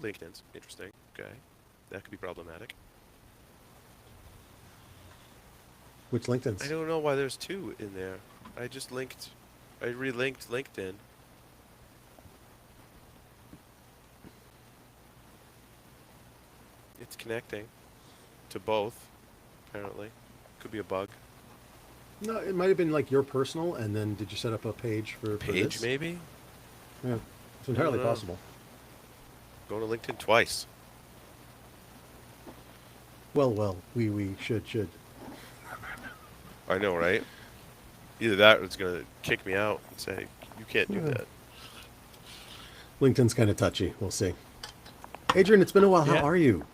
LinkedIn's interesting. Okay, that could be problematic. Which I LinkedIn's? don't know why there's two in there. I just linked. I relinked LinkedIn. It's connecting to both. Apparently, could be a bug. No, it might have been like your personal, and then did you set up a page for Page this? maybe. Yeah, it's I don't entirely know. possible. Going to LinkedIn twice. Well, we should. I know, right? Either that or it's gonna kick me out and say you can't do Yeah. that. LinkedIn's kind of touchy. We'll see. Adrian, it's been a while. How Yeah, are you?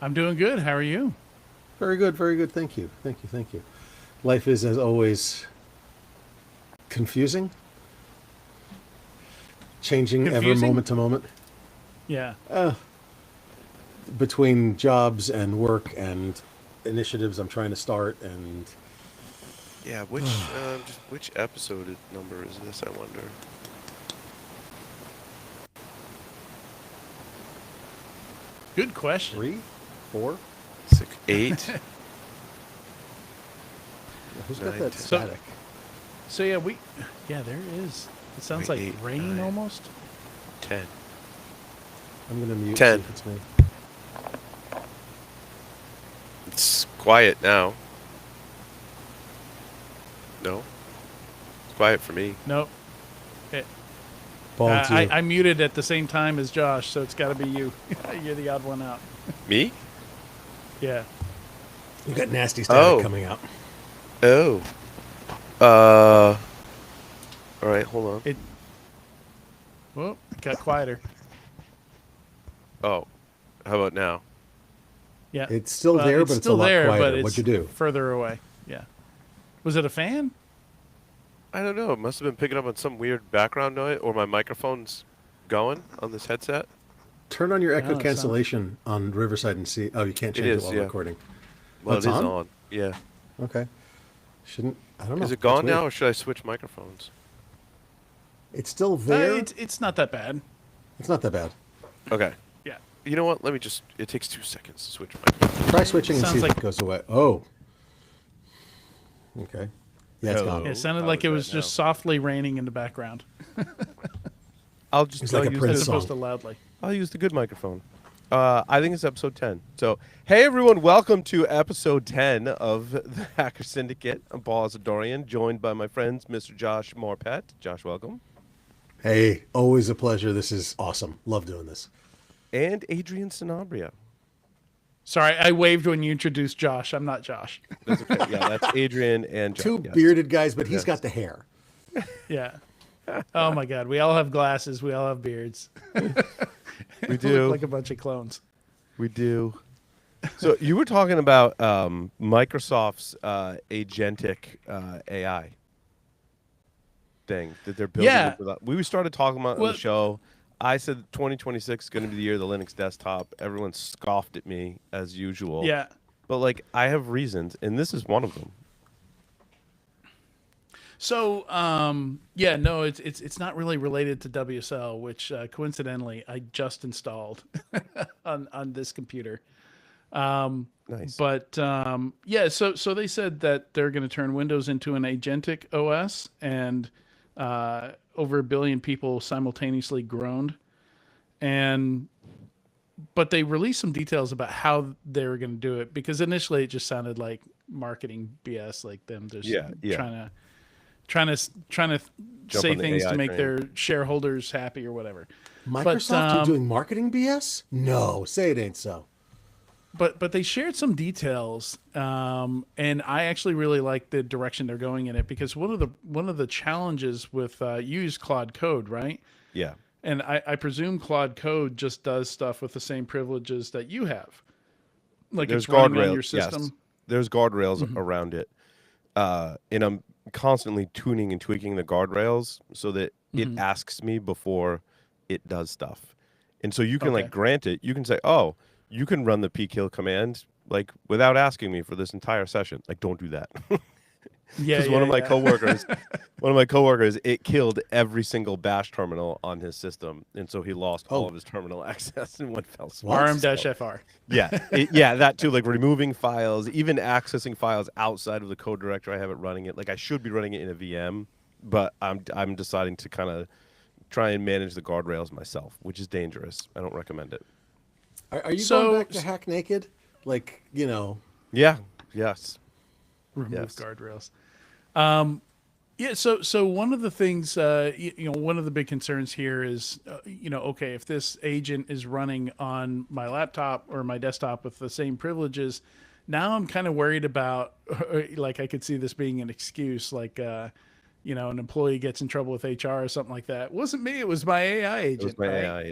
I'm doing good. How are you? Very good, very good. Thank you, thank you, thank you. Life is, as always, confusing, changing ever Confusing? moment to moment. Yeah. Between jobs and work and initiatives I'm trying to start, and Yeah, which episode number is this? I wonder. Good question. 3, 4. 6, 8, Who's got 9, that 10. static? So yeah, there is. It sounds Wait, like 8, rain 9. almost. 10. I'm gonna mute. 10. See if it's me. It's quiet now. No, it's quiet for me. Nope. It, Paul, it's you. I muted at the same time as Josh, so it's got to be you. You're the odd one out. Me? Yeah. You got nasty static Oh. coming out. Oh. All right, hold on. It. Well, it got quieter. Oh, how about now? Yeah. It's still there, but it's a still lot there, quieter. but it's What'd you do? further away. Yeah. Was it a fan? I don't know. It must have been picking up on some weird background noise, or my microphone's going on this headset. Turn on your echo No, it sounds- cancellation on Riverside and see. Oh, you can't change it is, while yeah. recording. Well, it's it is on? on. Yeah. Okay. Shouldn't. I don't know. Is it That's gone weird. now, or should I switch microphones? It's still there. It's not that bad. It's not that bad. Okay. Yeah. You know what? Let me just. It takes 2 seconds to switch microphones. Try switching and Sounds see if like- it goes away. Oh. Okay. Yeah, it's Hello. gone. Yeah, it sounded How like is it that was just now? softly raining in the background, I'll just. It's like a use Prince as the- song. opposed to loudly. I'll use the good microphone. I think it's episode 10. So, hey everyone, welcome to episode 10 of the Hacker Syndicate. I'm Paul Asadorian, joined by my friends, Mr. Josh Morpet. Josh, welcome. Hey, always a pleasure. This is awesome. Love doing this. And Adrian Sanabria. Sorry, I waved when you introduced Josh. I'm not Josh. That's okay. Yeah, that's Adrian and Josh. Two yes. bearded guys, but he's Yes. got the hair. Yeah. Oh my God, we all have glasses. We all have beards. We We do. look like a bunch of clones. We do. So you were talking about Microsoft's agentic AI thing that they're building. Yeah. We started talking about it on Well- the show. I said 2026 is going to be the year of the Linux desktop. Everyone scoffed at me as usual. Yeah. But like, I have reasons, and this is one of them. So, yeah, no, it's not really related to WSL, which coincidentally I just installed on this computer. Nice. But yeah, so they said that they're going to turn Windows into an agentic OS, and over 1 billion people simultaneously groaned, but they released some details about how they were going to do it, because initially it just sounded like marketing BS, like them just Yeah. trying to say on the things AI to make train. their shareholders happy or whatever. Microsoft doing marketing BS? No, say it ain't so. But they shared some details, and I actually really like the direction they're going in it, because one of the challenges with you use Claude Code, right? Yeah. And I presume Claude Code just does stuff with the same privileges that you have, like There's it's running on guardrails. your system. Yes. There's guardrails around it, and I'm constantly tuning and tweaking the guardrails so that it asks me before it does stuff. And so you can Okay. like grant it. You can say, "Oh, you can run the pkill command like without asking me for this entire session." Like, don't do that. Yeah, Because one of my coworkers, it killed every single Bash terminal on his system, and so he lost all Oh. of his terminal access in one fell swoop. What? RM-FR. Yeah, yeah, that too. Like removing files, even accessing files outside of the code directory I have it running it. Like I should be running it in a VM, but I'm deciding to kind of try and manage the guardrails myself, which is dangerous. I don't recommend it. Are you So- going back to hack naked? Like, you know, Yeah. Yes. Remove Yes. guardrails. Yeah. So one of the things, one of the big concerns here is, okay, if this agent is running on my laptop or my desktop with the same privileges, now I'm kind of worried about, like, I could see this being an excuse, like, an employee gets in trouble with HR or something like that. It wasn't me. It was my AI agent. It was my right? AI.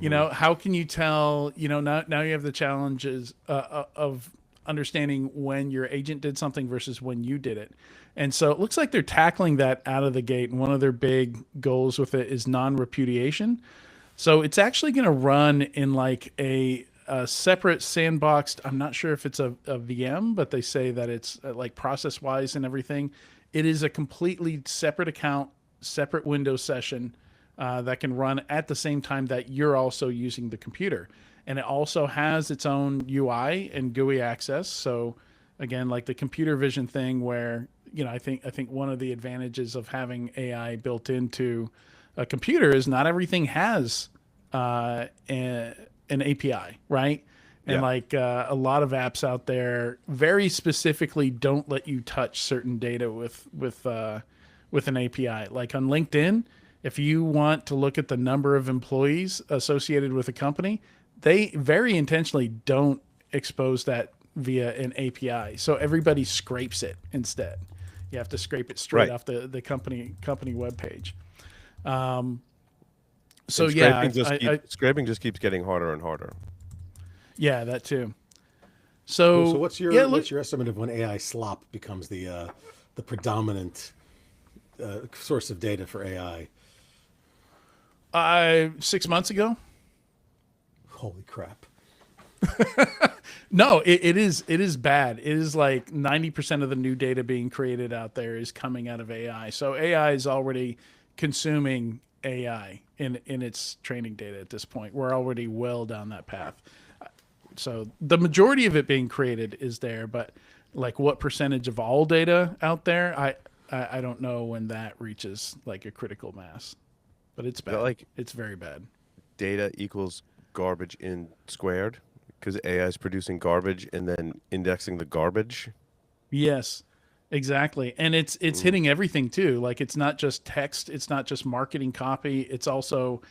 Yeah. How can you tell, now you have the challenges of understanding when your agent did something versus when you did it. And so it looks like they're tackling that out of the gate. And one of their big goals with it is non-repudiation. So it's actually going to run in like a separate sandboxed, I'm not sure if it's a VM, but they say that it's like process-wise and everything. It is a completely separate account, separate Windows session that can run at the same time that you're also using the computer. And it also has its own UI and GUI access. So again, like the computer vision thing where, I think one of the advantages of having AI built into a computer is not everything has an API, right? And a lot of apps out there very specifically don't let you touch certain data with an API. Like on LinkedIn, if you want to look at the number of employees associated with a company, they very intentionally don't expose that via an API. So everybody scrapes it instead. You have to scrape it straight off the company webpage. So Scraping just keeps getting harder and harder. Yeah, that too. So what's your estimate of when AI slop becomes the predominant source of data for AI? 6 months ago. Holy crap. No, it is bad. It is like 90% of the new data being created out there is coming out of AI. So AI is already consuming AI in its training data at this point. We're already well down that path. So the majority of it being created is there, but like what percentage of all data out there, I don't know when that reaches like a critical mass. But it's bad. It's very bad. Data equals garbage in squared because AI is producing garbage and then indexing the garbage. Yes, exactly. And it's hitting everything too. Like it's not just text, it's not just marketing copy, it's also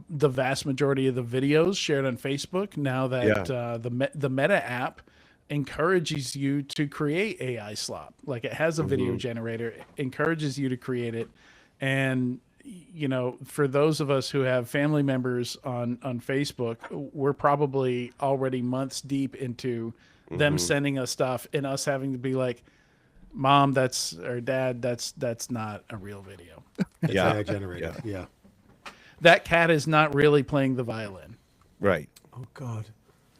the vast majority of the videos shared on Facebook now that the Meta app encourages you to create AI slop. Like it has a video generator, encourages you to create it. And for those of us who have family members on Facebook, we're probably already months deep into them sending us stuff and us having to be like, Mom, or Dad, that's not a real video. It's AI generated. Yeah. That cat is not really playing the violin. Right. Oh God.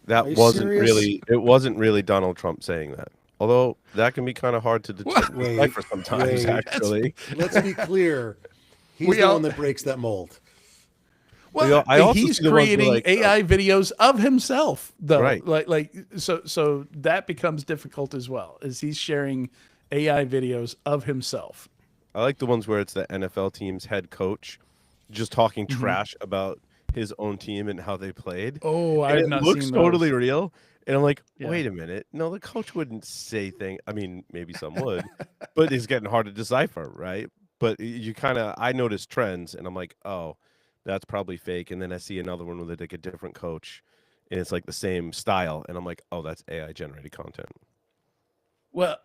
That wasn't really Donald Trump saying that. Although that can be kind of hard to decipher sometimes, actually. Let's be clear. He's the one that breaks that mold. Well, he's creating AI videos of himself, though. Right. So that becomes difficult as well, as he's sharing AI videos of himself. I like the ones where it's the NFL team's head coach just talking trash about his own team and how they played. Oh, I've not seen those. It looks totally real. And I'm like, wait a minute. No, the coach wouldn't say things. I mean, maybe some would, but it's getting hard to decipher, right? But I notice trends and I'm like, oh, that's probably fake. And then I see another one with like a different coach and it's like the same style. And I'm like, oh, that's AI generated content. Well,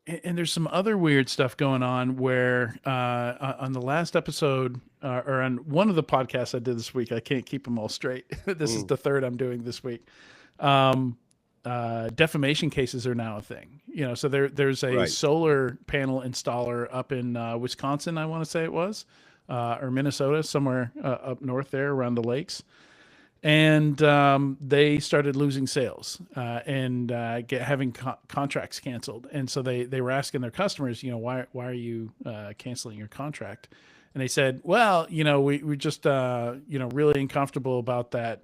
and there's some other weird stuff going on where on the last episode or on one of the podcasts I did this week, I can't keep them all straight. This is the third I'm doing this week. Defamation cases are now a thing, so there's a solar panel installer up in Wisconsin, I want to say it was, or Minnesota, somewhere up north there around the lakes. and they started losing sales and having contracts canceled. And so they were asking their customers, why are you canceling your contract? And they said, well, we just really uncomfortable about that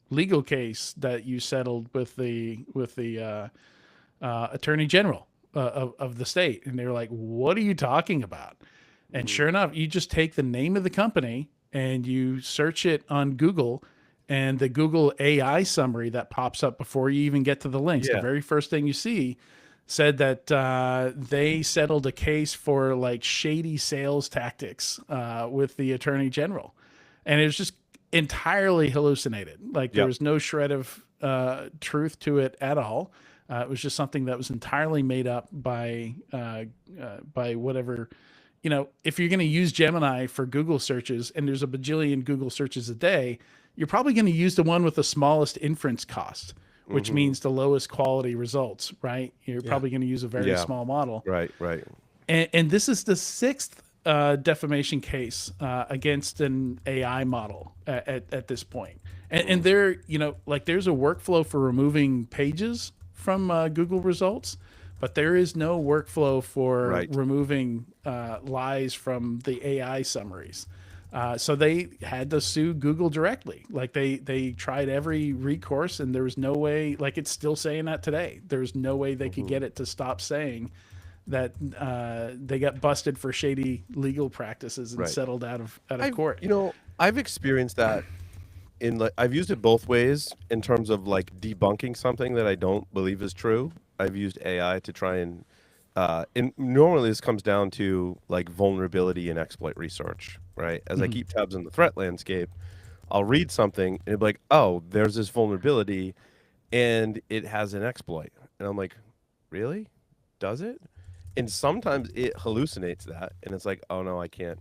legal case that you settled with the attorney general of the state. And they were like, what are you talking about? And sure enough, you just take the name of the company and you search it on Google, and the Google AI summary that pops up before you even get to the links, the very first thing you see said that they settled a case for like shady sales tactics with the attorney general. And it was just entirely hallucinated. Like there was no shred of truth to it at all. It was just something that was entirely made up by whatever. If you're going to use Gemini for Google searches, and there's a bajillion Google searches a day, you're probably going to use the one with the smallest inference cost, which means the lowest quality results, right? You're probably going to use a very small model. Right. And this is the sixth defamation case against an AI model at this point. And there, there's a workflow for removing pages from Google results, but there is no workflow for removing lies from the AI summaries. So they had to sue Google directly. Like they tried every recourse, and there was no way. Like it's still saying that today. There's no way they could get it to stop saying that they got busted for shady legal practices and settled out of court. I've experienced that. I've used it both ways in terms of like debunking something that I don't believe is true. I've used AI to try and normally this comes down to like vulnerability and exploit research, right? As I keep tabs on the threat landscape, I'll read something and it'll be like, oh, there's this vulnerability and it has an exploit. And I'm like, really? Does it? And sometimes it hallucinates that and it's like, oh no, I can't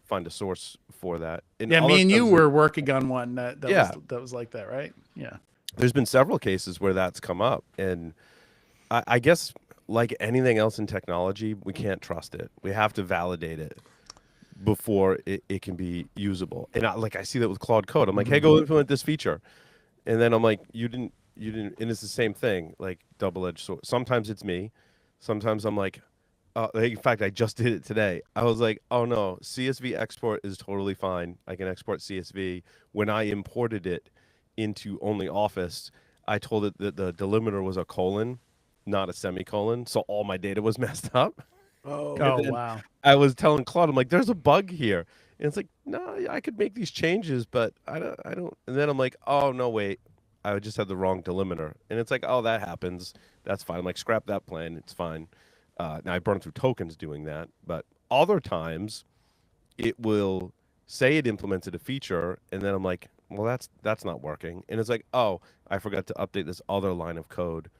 find a source for that. And me and you were working on one that was like that, right? Yeah. There's been several cases where that's come up, and I guess like anything else in technology, we can't trust it. We have to validate it before it can be usable. And I see that with Claude Code. I'm like, hey, go implement this feature. And then I'm like, you didn't, and it's the same thing, like double-edged sword. Sometimes it's me. Sometimes I'm like, in fact, I just did it today. I was like, oh no, CSV export is totally fine. I can export CSV. When I imported it into only Office, I told it that the delimiter was a colon, not a semicolon. So all my data was messed up. Oh wow. I was telling Claude, I'm like, there's a bug here. And it's like, no, I could make these changes, but I don't. And then I'm like, oh no, wait, I just had the wrong delimiter. And it's like, oh, that happens. That's fine. I'm like, scrap that plan. It's fine. Now I burned through tokens doing that, but other times it will say it implemented a feature, and then I'm like, well, that's not working. And it's like, oh, I forgot to update this other line of code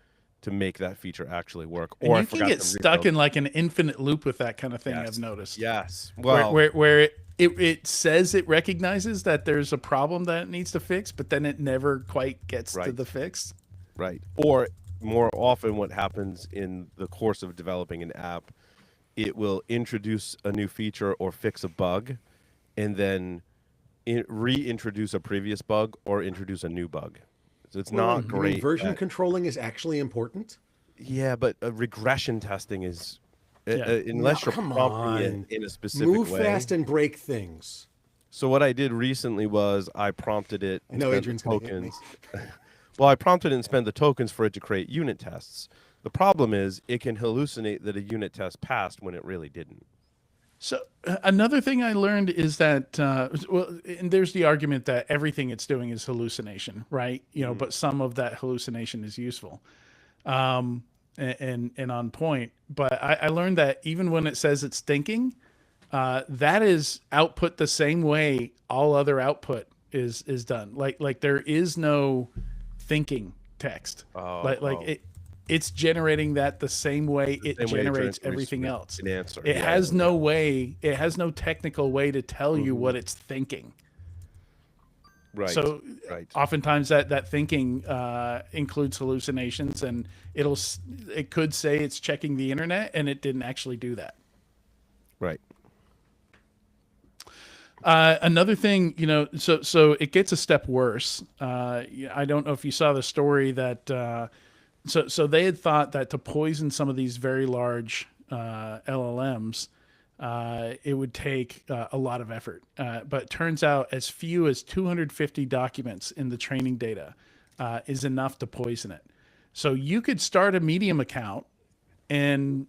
to make that feature actually work. Or you can get stuck in like an infinite loop with that kind of thing. I've noticed. Yes. Well, where it says it recognizes that there's a problem that it needs to fix, but then it never quite gets to the fix. Right. Or more often what happens in the course of developing an app, it will introduce a new feature or fix a bug and then reintroduce a previous bug or introduce a new bug. So it's not great. Version controlling is actually important. Yeah, but regression testing is unless you're prompting it in a specific way. Move fast and break things. So what I did recently was I prompted it. I know Adrian's going to hit me. Well, I prompted it and spent the tokens for it to create unit tests. The problem is it can hallucinate that a unit test passed when it really didn't. So another thing I learned is that, and there's the argument that everything it's doing is hallucination, right? But some of that hallucination is useful and on point. But I learned that even when it says it's thinking, that is output the same way all other output is done. Like there is no thinking text. It's generating that the same way it generates everything else. An answer. It has no way. It has no technical way to tell you what it's thinking. Right. So oftentimes that thinking includes hallucinations, and it could say it's checking the internet, and it didn't actually do that. Right. Another thing, so it gets a step worse. I don't know if you saw the story that so they had thought that to poison some of these very large LLMs, it would take a lot of effort. But it turns out as few as 250 documents in the training data is enough to poison it. So you could start a Medium account and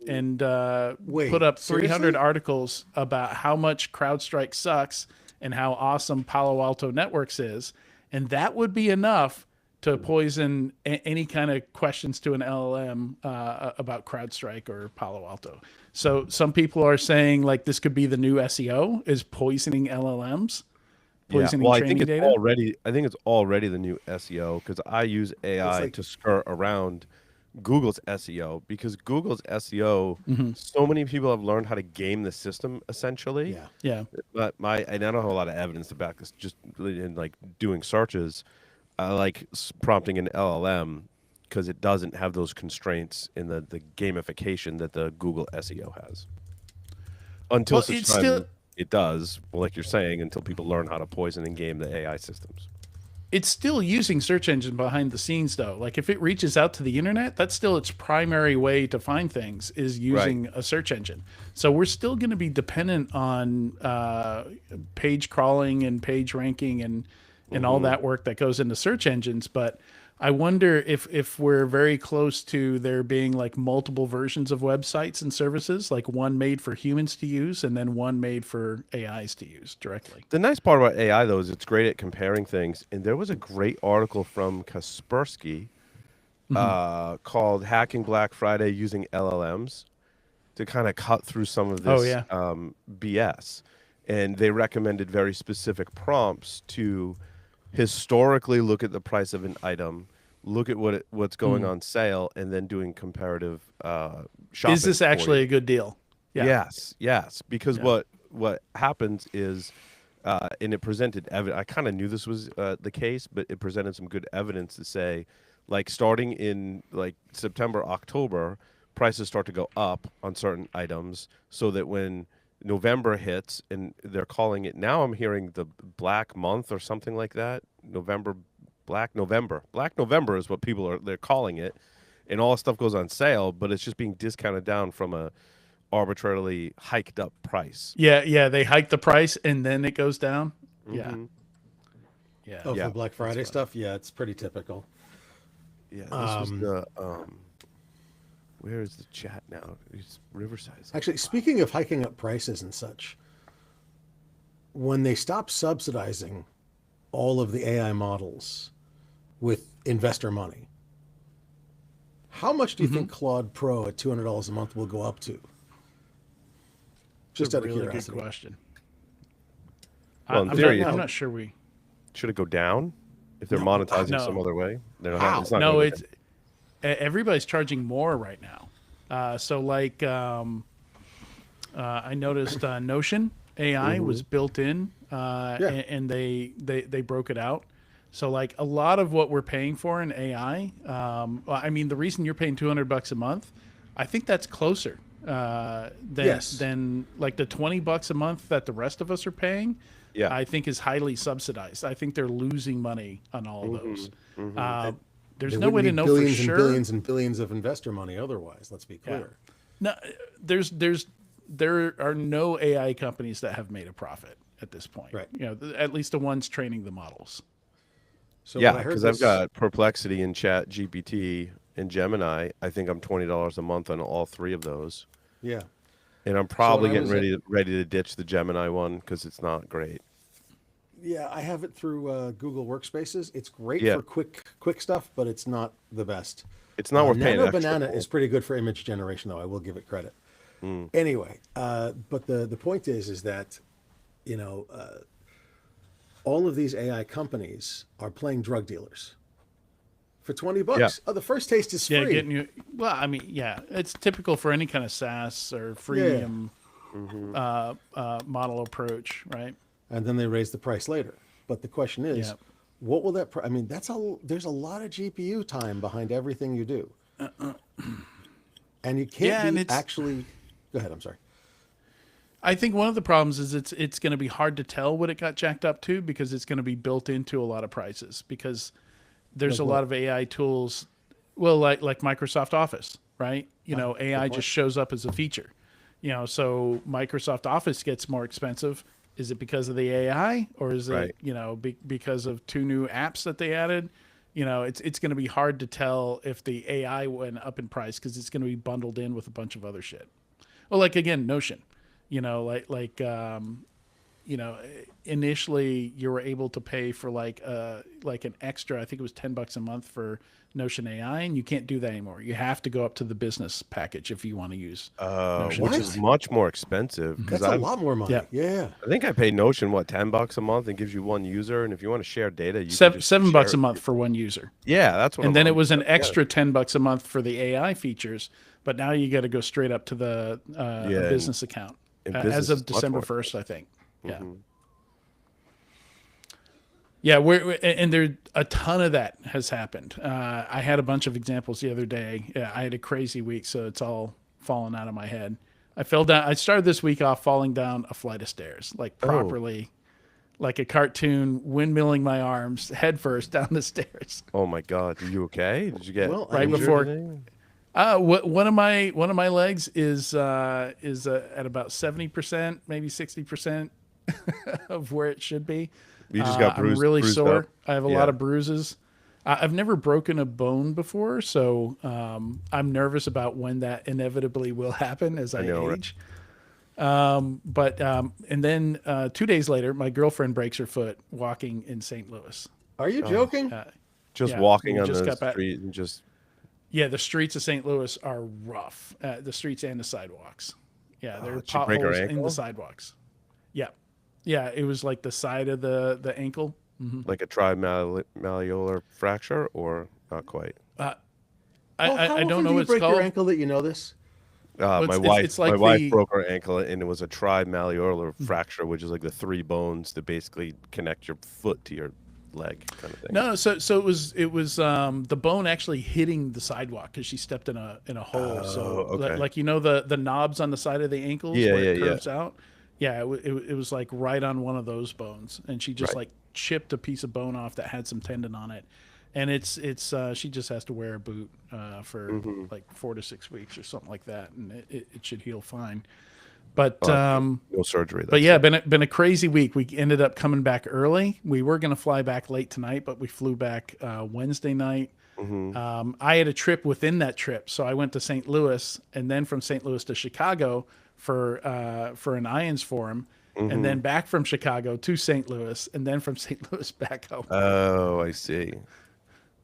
Wait, put up 300 seriously? articles about how much CrowdStrike sucks and how awesome Palo Alto Networks is, and that would be enough to poison any kind of questions to an LLM about CrowdStrike or Palo Alto. So some people are saying like this could be the new SEO, is poisoning LLMs, poisoning Well, training data. I think it's already the new SEO because I use AI like- to skirt around Google's SEO because Google's SEO, so many people have learned how to game the system essentially. Yeah. Yeah. But and I don't have a lot of evidence to back this. Just in like doing searches, I like prompting an LLM because it doesn't have those constraints in the gamification that the Google SEO has. Until Well, such it's time still- it does, well, like you're saying, until people learn how to poison and game the AI systems. It's still using search engine behind the scenes though. Like if it reaches out to the internet, that's still its primary way to find things is using a search engine. So we're still going to be dependent on page crawling and page ranking and all that work that goes into search engines. But I wonder if we're very close to there being like multiple versions of websites and services, like one made for humans to use and then one made for AIs to use directly. The nice part about AI, though, is it's great at comparing things. And there was a great article from Kaspersky called Hacking Black Friday Using LLMs to kind of cut through some of this BS. And they recommended very specific prompts to historically look at the price of an item, look at what's going on sale, and then doing comparative shopping. Is this for actually you. a good deal? Yeah. Yes. Because what happens is, and it presented evidence. I kind of knew this was the case, but it presented some good evidence to say, like starting in like September, October, prices start to go up on certain items, so that when November hits, and they're calling it now, I'm hearing the Black Month or something like that. Black November is what they're calling it, and all stuff goes on sale, but it's just being discounted down from a arbitrarily hiked up price. Yeah. They hike the price and then it goes down. Yeah. Yeah. Oh, Yeah, for Black Friday stuff? Yeah, it's pretty typical. Yeah, this was the where is the chat now? It's Riverside. Actually, speaking of hiking up prices and such, when they stop subsidizing all of the AI models with investor money, how much do you think Claude Pro at $200 a month will go up to? Just That's out a of really curiosity. good question. Well, in I'm theory, not, I'm it not sure we. should it go down if they're monetizing no. some other way? They're not, How? it's not No, gonna go it's everybody's charging more right now. So like I noticed Notion AI was built in, and they broke it out. So like a lot of what we're paying for in AI, I mean the reason you're paying $200 a month, I think that's closer than like the $20 a month that the rest of us are paying. Yeah. I think is highly subsidized. I think they're losing money on all of those. There's There no way to wouldn't know be for billions sure. and billions and billions of investor money otherwise. Let's be clear. No, there are no AI companies that have made a profit at this point. Right. At least the ones training the models. So yeah, when I heard because I've this- got Perplexity and Chat GPT and Gemini. I think I'm $20 a month on all three of those, Yeah. and I'm probably when I getting was ready to ditch the Gemini one because it's not great. Yeah, I have it through Google Workspaces. It's great Yeah. for quick stuff, but it's not the best. It's not worth paying Nano extra Banana for. is pretty good for image generation, though. I will give it credit. Anyway, but the point is that, all of these AI companies are playing drug dealers for $20. Yeah. Oh, the first taste is Yeah, free. getting you. Well, I mean, yeah, it's typical for any kind of SaaS or freemium model approach, right? And then they raise the price later. But the question is, Yeah. what will that? I mean, there's a lot of GPU time behind everything you do, and you Yeah, can't and be it's- actually. Go ahead. I'm sorry. I think one of the problems is it's going to be hard to tell what it got jacked up to because it's going to be built into a lot of prices because there's a lot of AI tools, well, like Microsoft Office, right? You know, AI just shows up as a feature. You know, so Microsoft Office gets more expensive. Is it because of the AI or is Right. it, you know, because of 2 new apps that they added? You know, it's going to be hard to tell if the AI went up in price because it's going to be bundled in with a bunch of other shit. Well, like again, Notion, you know, you know, initially you were able to pay for like an extra, I think it was $10 a month for Notion AI, and you can't do that anymore. You have to go up to the business package if you want to use Notion. Which is What? much more expensive because That's a lot more money. Yeah. Yeah. I think I pay Notion $10 a month and gives you one user, and if you want to share data, you can Seven, just $7 share a month for one user. Yeah, that's what. And then it was an yeah. extra $10 a month for the AI features, but now you got to go straight up to the Yeah, business account and as business of is much December more 1st, I think. Yeah. Mhm. Yeah, and there a ton of that has happened. I had a bunch of examples the other day. Yeah, I had a crazy week, so it's all fallen out of my head. I fell down. I started this week off falling down a flight of stairs, like properly, like a cartoon, windmilling my arms headfirst down the stairs. Oh my God, are you okay? Did you get Well, Right injured before- or anything? One of my legs is at about 70%, maybe 60% of where it should be. You just got bruised. I'm really bruised sore. up? I have a Yeah. lot of bruises. I've never broken a bone before, so I'm nervous about when that inevitably will happen as I know, right? age. And then 2 days later, my girlfriend breaks her foot walking in St. Louis. Are you joking? Just Yeah, walking we on just the got back- street and just Yeah, the streets of St. Louis are rough. The streets and the sidewalks. Yeah, there are did she break her potholes in ankle? the sidewalks. Yeah, yeah, it was like the side of the ankle. like a trimalleolar fracture, or not quite. How I often don't know do what you it's break called. your ankle that you know this? My it's- wife, it's like my wife the- broke her ankle, and it was a trimalleolar fracture, which is like the 3 bones that basically connect your foot to your leg, kind of thing. No, so it was the bone actually hitting the sidewalk because she stepped in a hole. So okay. like you know the knobs on the side of the ankles Yeah, where it yeah, yeah. curves out. Yeah, it was like right on one of those bones, and she just Right. like chipped a piece of bone off that had some tendon on it, and it's she just has to wear a boot for Mm-hmm. like 4 to 6 weeks or something like that, and it should heal fine. But No surgery. but that's yeah, it. been a crazy week. We ended up coming back early. We were going to fly back late tonight, but we flew back Wednesday night. I had a trip within that trip, so I went to St. Louis, and then from St. Louis to Chicago for an IONS forum, and then back from Chicago to St. Louis, and then from St. Louis back home. Oh, I see.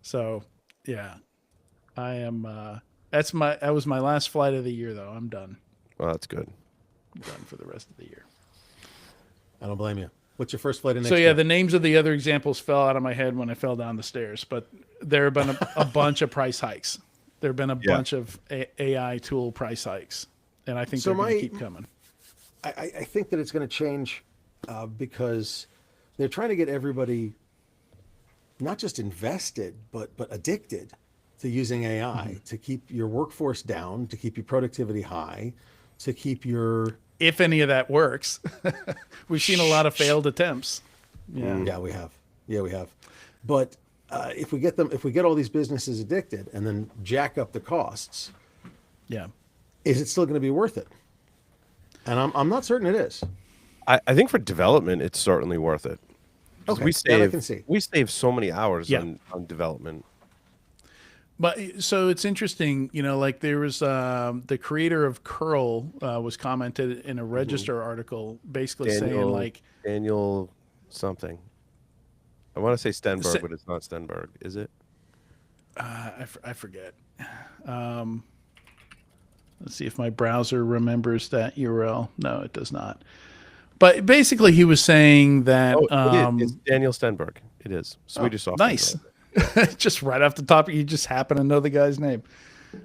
So yeah, I am. That was my last flight of the year, though. I'm done. Well, that's good. I'm done for the rest of the year. I don't blame you. What's your first flight in next So yeah, year? the names of the other examples fell out of my head when I fell down the stairs, but there have been a bunch of price hikes. There have been a Yeah. bunch of AI tool price hikes, and I think So they're going my- to keep coming. I think that it's going to change because they're trying to get everybody not just invested, but addicted to using AI to keep your workforce down, to keep your productivity high, to keep your If any of that works, we've seen a lot of failed attempts. Yeah, yeah, we have. Yeah, we have. But if we get all these businesses addicted and then jack up the costs, yeah. is it still going to be worth it? And I'm not certain it is. I think for development, it's certainly worth it. 'Cause Okay, we that I save can see. we save so many hours Yeah. on development. But so it's interesting, you know, like there was the creator of Curl was commented in a Register article, basically saying like, Daniel something. I want to say Stenberg, Sa- but it's not Stenberg, is it? I forget. Let's see if my browser remembers that URL. No, it does not. But basically, he was saying that Oh, it is. It's Daniel Stenberg. It is Swedish software. nice, just right off the top, you just happen to know the guy's name.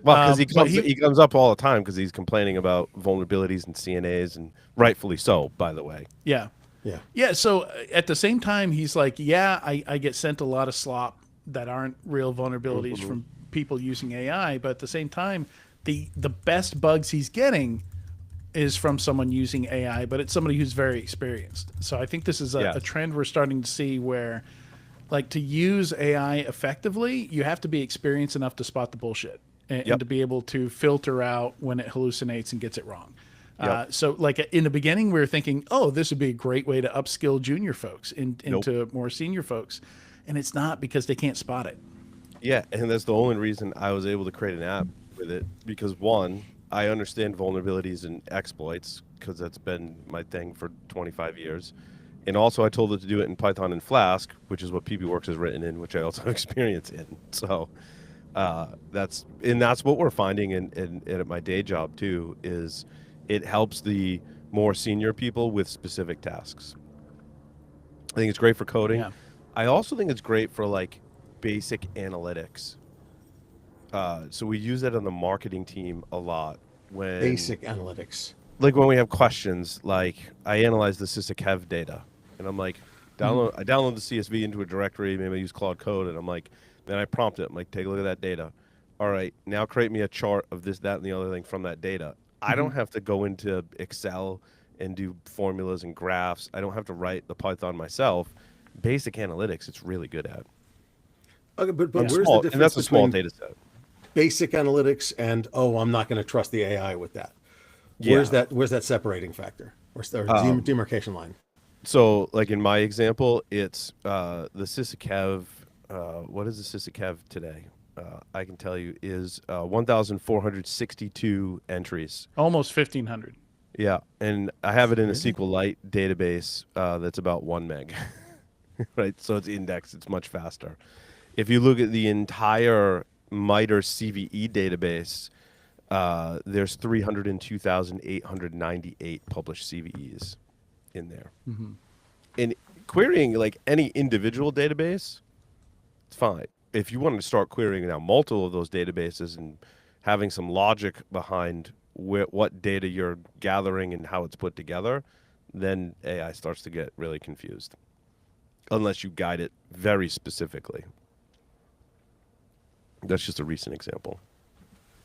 Well, because but he comes up all the time because he's complaining about vulnerabilities in CNAs, and rightfully so, by the way. Yeah, Yeah. yeah. So at the same time, he's like, yeah, I get sent a lot of slop that aren't real vulnerabilities from people using AI, but at the same time, the best bugs he's getting is from someone using AI, but it's somebody who's very experienced. So I think this is a trend we're starting to see where, like, to use AI effectively, you have to be experienced enough to spot the bullshit and to be able to filter out when it hallucinates and gets it wrong. So like in the beginning, we were thinking, oh, this would be a great way to upskill junior folks into more senior folks. And it's not, because they can't spot it. Yeah, and that's the only reason I was able to create an app with it, because one, I understand vulnerabilities and exploits because that's been my thing for 25 years. And also I told it to do it in Python and Flask, which is what PBWorks is written in, which I also have experience in. So that's what we're finding in at my day job too, is it helps the more senior people with specific tasks. I think it's great for coding. Yeah. I also think it's great for like basic analytics. So we use that on the marketing team a lot. When Basic analytics. Like when we have questions, like I analyze the SysACAV data, and I'm like, I download the CSV into a directory, maybe I use Claude Code, and I'm like, then I prompt it, I'm like, take a look at that data. All right, now create me a chart of this, that, and the other thing from that data. I don't have to go into Excel and do formulas and graphs. I don't have to write the Python myself. Basic analytics, it's really good at. Okay, but And where's small- the and that's difference a small between data set. basic analytics and, oh, I'm not going to trust the AI with that? Where's that separating factor or demarcation line? So, like in my example, it's the SysACAV. What is the SysACAV today? I can tell you is 1,462 entries. Almost 1,500. Yeah, and I have it in a SQLite database that's about 1 meg, right? So it's indexed. It's much faster. If you look at the entire MITRE CVE database, there's 302,898 published CVEs in there. And querying like any individual database, it's fine. If you want to start querying now multiple of those databases and having some logic behind what data you're gathering and how it's put together, then AI starts to get really confused, unless you guide it very specifically. That's just a recent example.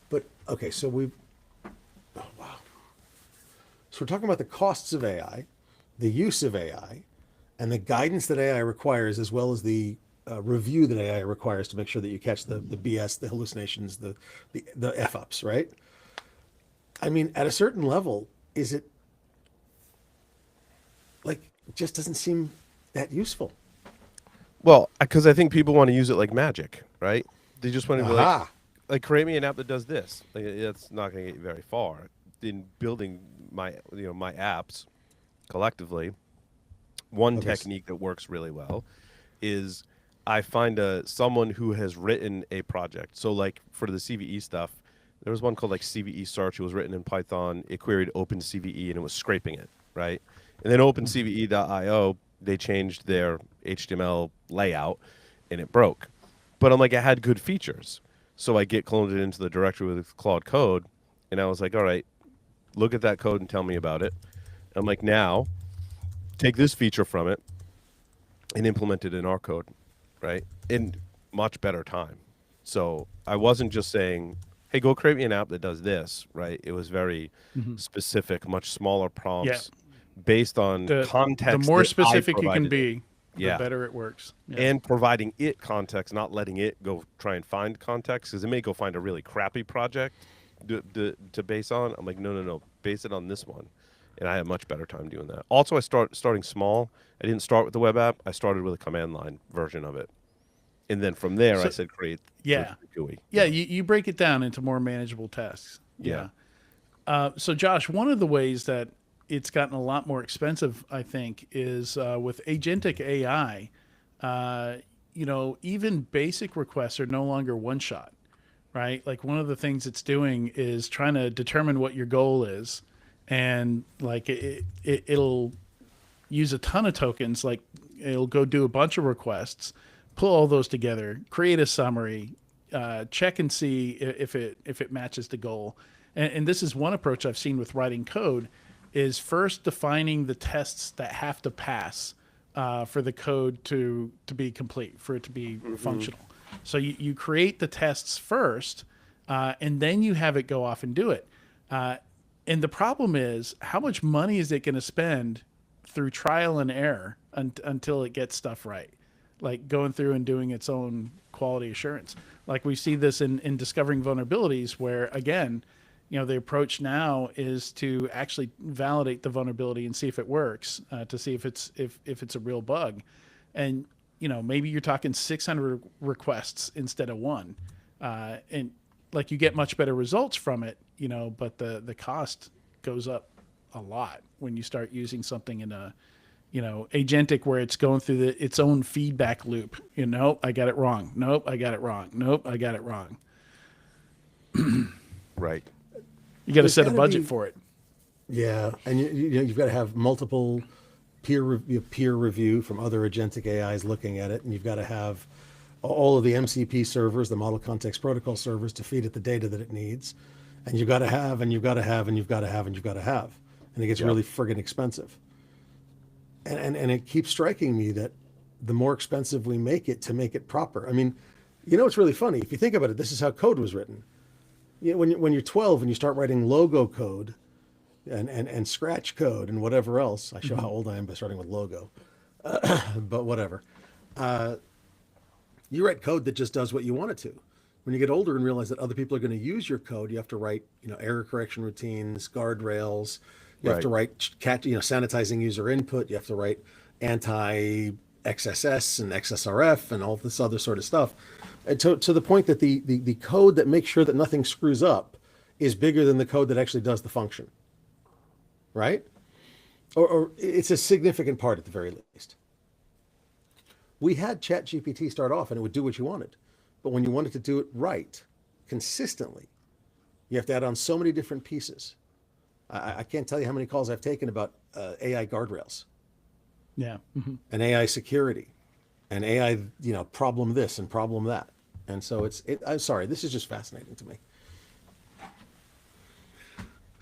But okay, so oh wow. So we're talking about the costs of AI, the use of AI, and the guidance that AI requires, as well as the review that AI requires to make sure that you catch the BS, the hallucinations, the F ups, right? I mean, at a certain level, is it like, it just doesn't seem that useful? Well, because I think people want to use it like magic, right? They just want to be Aha. like create me an app that does this. Like, that's not going to get you very far in building my apps collectively. One technique that works really well is I find someone who has written a project. So like for the CVE stuff, there was one called like CVE Search. It was written in Python. It queried OpenCVE and it was scraping it, right? And then OpenCVE.io, they changed their HTML layout and it broke. But I'm like, it had good features. So I Git cloned it into the directory with Claude Code, and I was like, all right, look at that code and tell me about it. I'm like, now take this feature from it and implement it in our code, right? In much better time. So I wasn't just saying, hey, go create me an app that does this, right? It was very specific, much smaller prompts based on context. The more that I specific you can provided be, Yeah. the better it works. Yeah. and providing it context, not letting it go try and find context, because it may go find a really crappy project to base on. I'm like, no, base it on this one, and I had a much better time doing that. Also, I starting small. I didn't start with the web app. I started with a command line version of it, and then from there, I said create the GUI. Yeah, you break it down into more manageable tasks. Yeah. So, Josh, one of the ways that it's gotten a lot more expensive, I think, is with agentic AI. Even basic requests are no longer one shot, right? Like one of the things it's doing is trying to determine what your goal is, and like it'll use a ton of tokens. Like it'll go do a bunch of requests, pull all those together, create a summary, check and see if it matches the goal. And this is one approach I've seen with writing code, is first defining the tests that have to pass for the code to be complete, for it to be functional. So you create the tests first, and then you have it go off and do it. And the problem is, how much money is it going to spend through trial and error until it gets stuff right? Like going through and doing its own quality assurance. Like we see this in discovering vulnerabilities where, again, the approach now is to actually validate the vulnerability and see if it works, to see if it's a real bug. And, maybe you're talking 600 requests instead of one. And like you get much better results from it, but the cost goes up a lot when you start using something in a, agentic where it's going through its own feedback loop. Nope, I got it wrong. Nope, I got it wrong. Nope, I got it wrong. Right. You got to There's set a gotta budget be- for it. Yeah, and you've got to have multiple peer review from other agentic AIs looking at it, and you've got to have all of the MCP servers, the Model Context Protocol servers, to feed it the data that it needs, and you've got to have, and you've got to have, and you've got to have, and you've got to have, and it gets really friggin' expensive. And it keeps striking me that the more expensive we make it to make it proper. I mean, it's really funny if you think about it. This is how code was written. When you're 12 and you start writing logo code and scratch code and whatever else. I show how old I am by starting with logo, but whatever. You write code that just does what you want it to. When you get older and realize that other people are going to use your code, you have to write, error correction routines, guardrails. You have to write sanitizing user input. You have to write anti XSS and XSRF and all this other sort of stuff. And to the point that the code that makes sure that nothing screws up is bigger than the code that actually does the function. Right? Or it's a significant part at the very least. We had ChatGPT start off and it would do what you wanted. But when you wanted to do it right, consistently, you have to add on so many different pieces. I can't tell you how many calls I've taken about AI guardrails. Yeah. Mm-hmm. And AI security and AI, problem this and problem that. And so I'm sorry, this is just fascinating to me.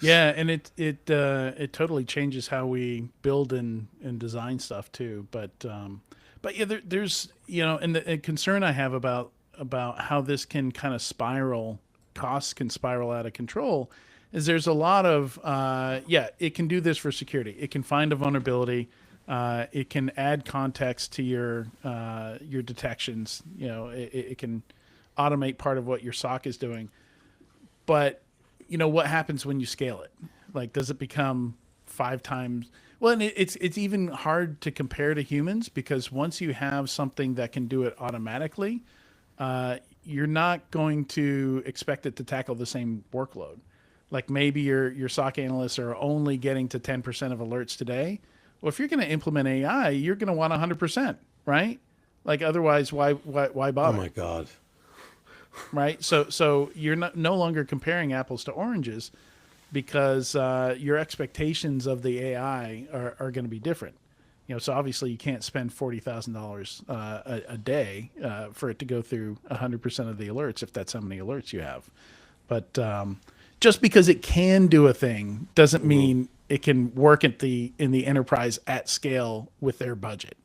Yeah, and it totally changes how we build and design stuff too. But yeah, there's and the concern I have about how this can kind of spiral, costs can spiral out of control, is there's a lot of it can do this for security. It can find a vulnerability. It can add context to your detections. It can automate part of what your SOC is doing. But what happens when you scale it? Like, does it become 5 times? Well, and it's even hard to compare to humans because once you have something that can do it automatically, you're not going to expect it to tackle the same workload. Like maybe your SOC analysts are only getting to 10% of alerts today. Well, if you're going to implement AI, you're going to want 100%, right? Like otherwise, why bother? Oh my God. Right. So you're no longer comparing apples to oranges because your expectations of the AI are going to be different. So obviously you can't spend $40,000 a day for it to go through 100% of the alerts if that's how many alerts you have. But just because it can do a thing doesn't mean it can work in the enterprise at scale with their budget.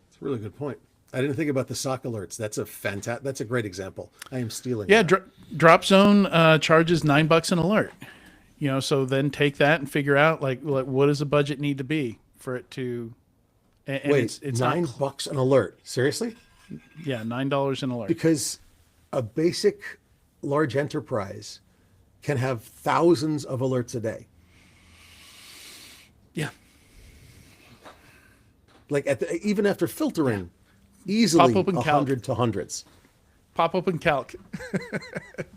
It's a really good point. I didn't think about the SOC alerts. That's a great example. I am stealing. Yeah, that. DropZone charges $9 an alert. So then take that and figure out like what does the budget need to be for it to. And Wait, it's $9 an alert? Seriously? Yeah, $9 an alert. Because a basic large enterprise can have thousands of alerts a day. Yeah. Like even after filtering, easily Pop open 100 to hundreds. Pop open calc.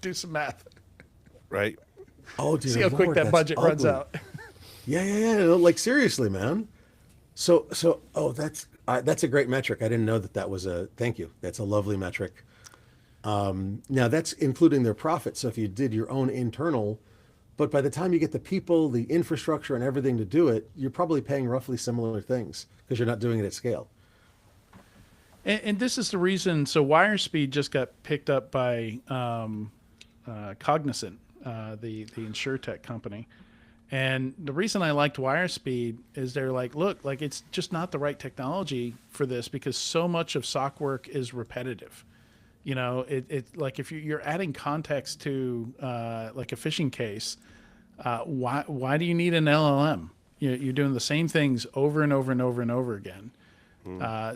Do some math. Right. Oh, dear See how quick Lord, that that's budget runs ugly. out. Yeah. Like seriously, man. So that's a great metric. I didn't know that was thank you. That's a lovely metric. Now that's including their profit. So if you did your own internal, but by the time you get the people, the infrastructure and everything to do it, you're probably paying roughly similar things because you're not doing it at scale. And this is the reason. So WireSpeed just got picked up by Cognizant, the InsurTech company. And the reason I liked WireSpeed is they're like, look, like it's just not the right technology for this because so much of SOC work is repetitive. It like if you're adding context to like a phishing case, Why do you need an LLM? You're doing the same things over and over and over and over again.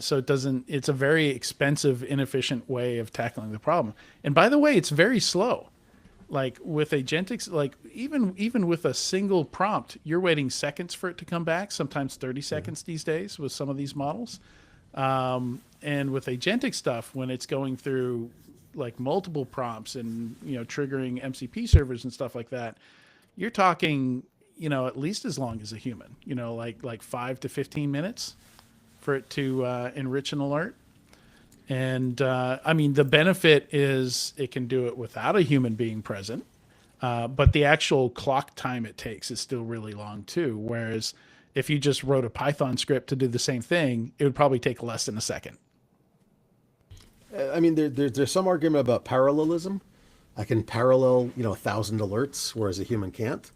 So it doesn't. It's a very expensive, inefficient way of tackling the problem. And by the way, it's very slow. Like with Agentics, like even with a single prompt, you're waiting seconds for it to come back. Sometimes 30 seconds these days with some of these models. And with agentic stuff, when it's going through like multiple prompts and triggering MCP servers and stuff like that, you're talking at least as long as a human. Like 5 to 15 minutes for it to enrich an alert. And I mean, the benefit is it can do it without a human being present, but the actual clock time it takes is still really long too. Whereas if you just wrote a Python script to do the same thing, it would probably take less than a second. I mean, there's some argument about parallelism. I can parallel 1,000 alerts, whereas a human can't.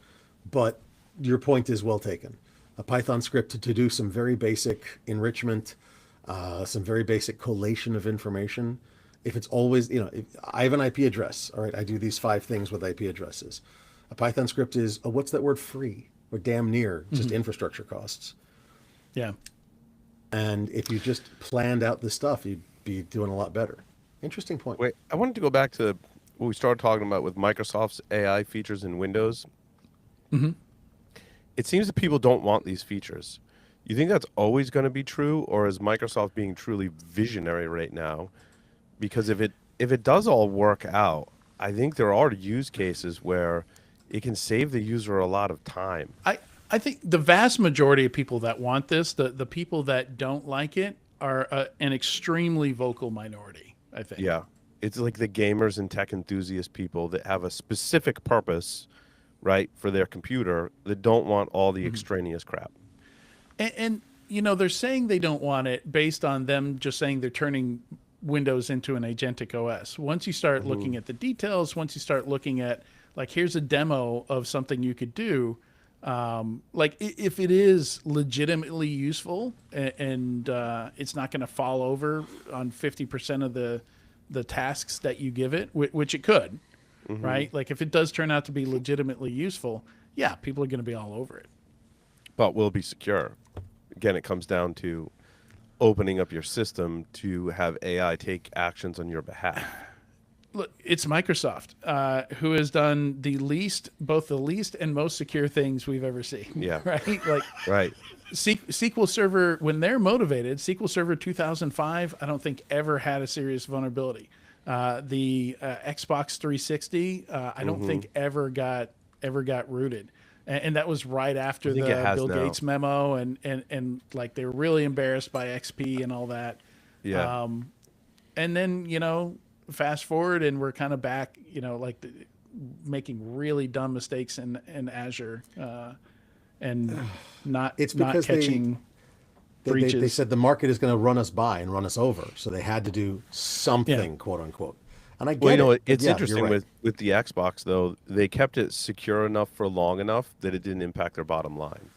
But your point is well taken. A Python script to do some very basic enrichment, some very basic collation of information. If it's always, if I have an IP address, all right, I do these 5 things with IP addresses. A Python script is, what's that word, free, or damn near, just infrastructure costs. Yeah. And if you just planned out this stuff, you'd be doing a lot better. Interesting point. Wait, I wanted to go back to what we started talking about with Microsoft's AI features in Windows. It seems that people don't want these features. You think that's always going to be true, or is Microsoft being truly visionary right now? Because if it does all work out, I think there are use cases where it can save the user a lot of time. I think the vast majority of people that want this, the people that don't like it, are an extremely vocal minority, I think. Yeah. It's like the gamers and tech enthusiast people that have a specific purpose, right, for their computer that don't want all the extraneous crap. And they're saying they don't want it based on them just saying they're turning Windows into an agentic OS. Once you start looking at the details, once you start looking at, like, here's a demo of something you could do, like if it is legitimately useful and it's not going to fall over on 50% of the tasks that you give it, which it could, right? Like if it does turn out to be legitimately useful, yeah, people are going to be all over it. But will it be secure? Again, it comes down to opening up your system to have AI take actions on your behalf. Look, it's Microsoft, who has done both the least and most secure things we've ever seen. Yeah. Right? Like, Right. SQL Server, when they're motivated, SQL Server 2005, I don't think ever had a serious vulnerability. The Xbox 360, I don't think ever got rooted. And that was right after the Bill Gates memo, and like they were really embarrassed by XP and all that. Yeah. And then, fast forward and we're kind of back, making really dumb mistakes in Azure, and not catching breaches. They said the market is going to run us by and run us over, so they had to do something, quote unquote. And I get it's Yeah, interesting you're right. with the Xbox though. They kept it secure enough for long enough that it didn't impact their bottom line.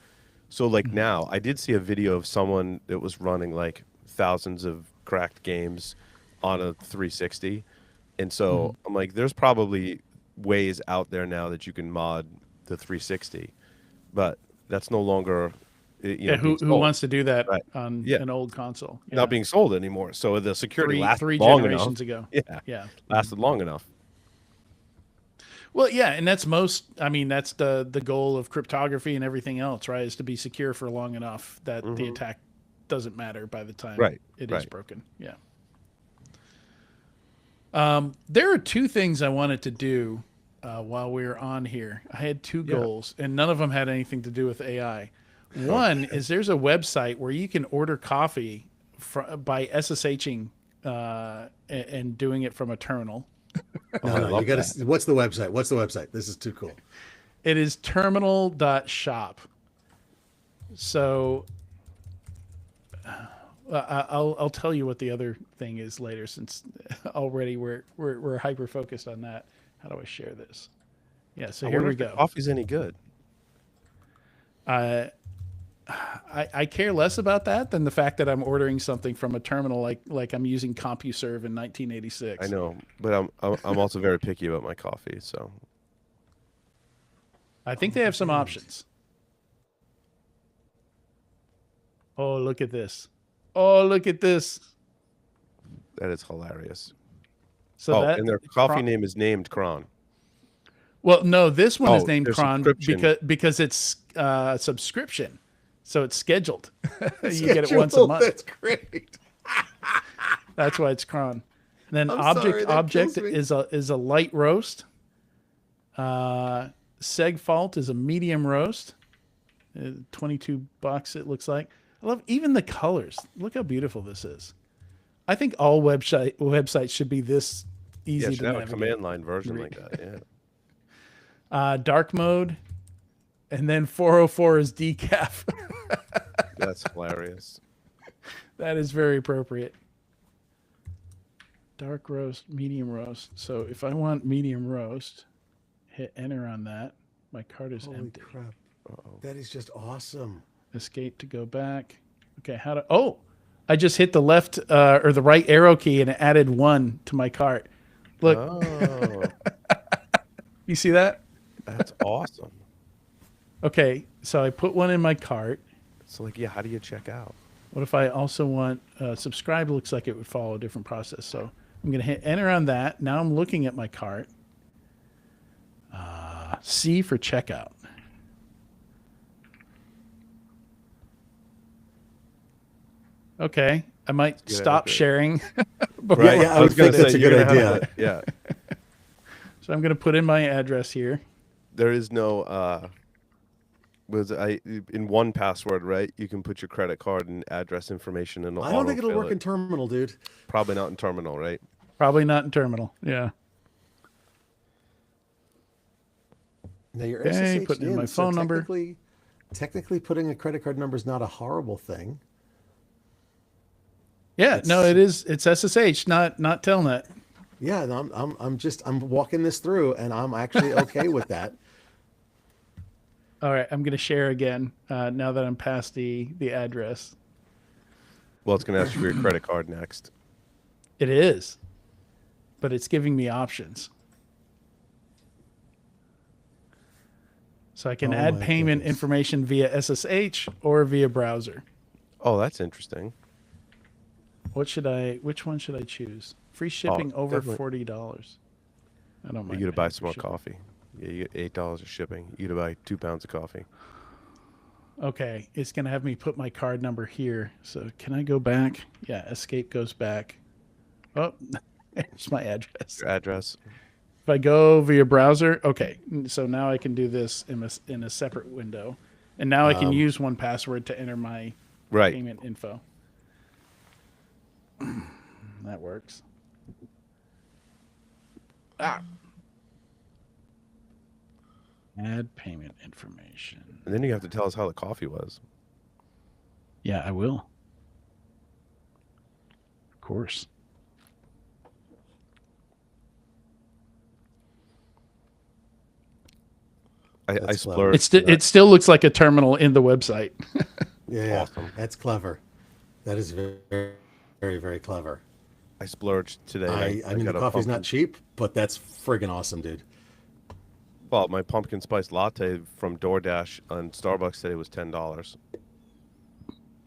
So like now, I did see a video of someone that was running like thousands of cracked games on a 360, and so I'm like, there's probably ways out there now that you can mod the 360, but that's no longer who wants to do that Right. on Yeah. an old console? Yeah. not being sold anymore. So the security lasted three long generations enough. ago. Yeah, lasted long enough. Well, yeah, and that's that's the goal of cryptography and everything else, right? Is to be secure for long enough that the attack doesn't matter by the time it is broken. Yeah. There are 2 things I wanted to do while we were on here. I had 2 goals, and none of them had anything to do with AI. One is there's a website where you can order coffee by SSHing and doing it from a terminal. No, you got to. What's the website? What's the website? This is too cool. It is terminal.shop. So I'll tell you what the other thing is later, since already we're hyper focused on that. How do I share this? Yeah, so here we go. Coffee's any good? I care less about that than the fact that I'm ordering something from a terminal like I'm using CompuServe in 1986. I know, but I'm also very picky about my coffee. So I think they have some options. Oh, look at this. Oh, look at this. That is hilarious. So and their coffee name is named Kron. Well, no, this one is Oh, named their Kron subscription. because it's subscription. So it's scheduled. You get it once a month. That's great. That's why it's Kron. And then I'm sorry, that object kills me. is a light roast. Segfault is a medium roast. $22 it looks like. I love even the colors. Look how beautiful this is. I think all websites should be this easy Yeah, to should have a navigate. command line version like that. Yeah. Dark mode, and then 404 is decaf. That's hilarious. That is very appropriate. Dark roast, medium roast. So if I want medium roast, hit enter on that. My cart is Holy empty. crap. That is just awesome. Escape to go back. Okay, how to? Oh, I just hit the left or the right arrow key and it added 1 to my cart. Look, Oh, you see that? that's awesome. Okay, so I put 1 in my cart. So, like, yeah, how do you check out? What if I also want subscribe? Looks like it would follow a different process. So I'm going to hit enter on that. Now I'm looking at my cart. C for checkout. Okay, I might Yeah, stop okay. sharing. Right. Yeah, I would gonna think that's a you're good gonna have idea. to- yeah. So I'm going to put in my address here. There is no in one password, right? You can put your credit card and address information and I don't think it'll autofill work it. in terminal, dude. Probably not in terminal, right? Probably not in terminal. Yeah. Now your Okay, SSH putting in my so phone number. Technically, putting a credit card number is not a horrible thing. Yeah. No, it is. It's SSH, not Telnet. Yeah, and I'm walking this through, and I'm actually okay with that. All right, I'm going to share again now that I'm past the address. Well, it's going to ask you for your credit card next. It is, but it's giving me options. So I can Oh add my payment goodness. information via SSH or via browser. Oh, that's interesting. Which one should I choose? Free shipping over definitely. $40. I don't You mind. got to buy paying some for more shipping. coffee. Yeah, you get $8 of shipping. You got to buy 2 pounds of coffee. Okay, it's going to have me put my card number here. So can I go back? Yeah, escape goes back. Oh, it's my address. Your address. If I go via browser, okay, so now I can do this in a separate window. And now I can use 1Password to enter my Right. payment info. That works. Add payment information. And then you have to tell us how the coffee was. Yeah, I will. Of course. I That's clever. splurged. It still looks like a terminal in the website. Yeah, Awesome. that's clever. That is very, very, very clever. I splurged today. I mean, the got a coffee's pumpkin- not cheap, but that's friggin' awesome, dude. Well, my pumpkin spice latte from DoorDash on Starbucks today was $10.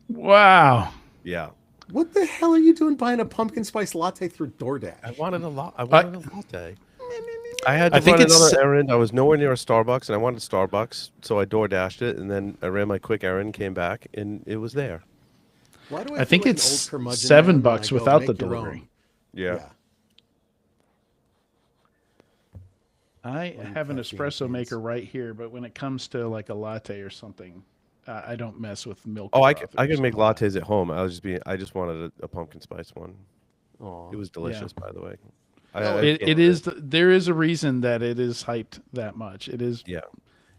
Wow. Yeah. What the hell are you doing buying a pumpkin spice latte through DoorDash? I wanted a latte. I had to I think run it's- another errand. I was nowhere near a Starbucks, and I wanted Starbucks, so I DoorDashed it, and then I ran my quick errand, came back, and it was there. Why do I think feel like an it's old curmudgeon $7 now when I go, without "Make the your delivery." own"? Yeah. I have an caffeine espresso beans. maker right here, but when it comes to like a latte or something, I don't mess with milk. Oh, I froth can, or I can make something like that. lattes at home. I just wanted a pumpkin spice one. Aw. It was delicious, by the way. There is a reason that it is hyped that much. It is. Yeah,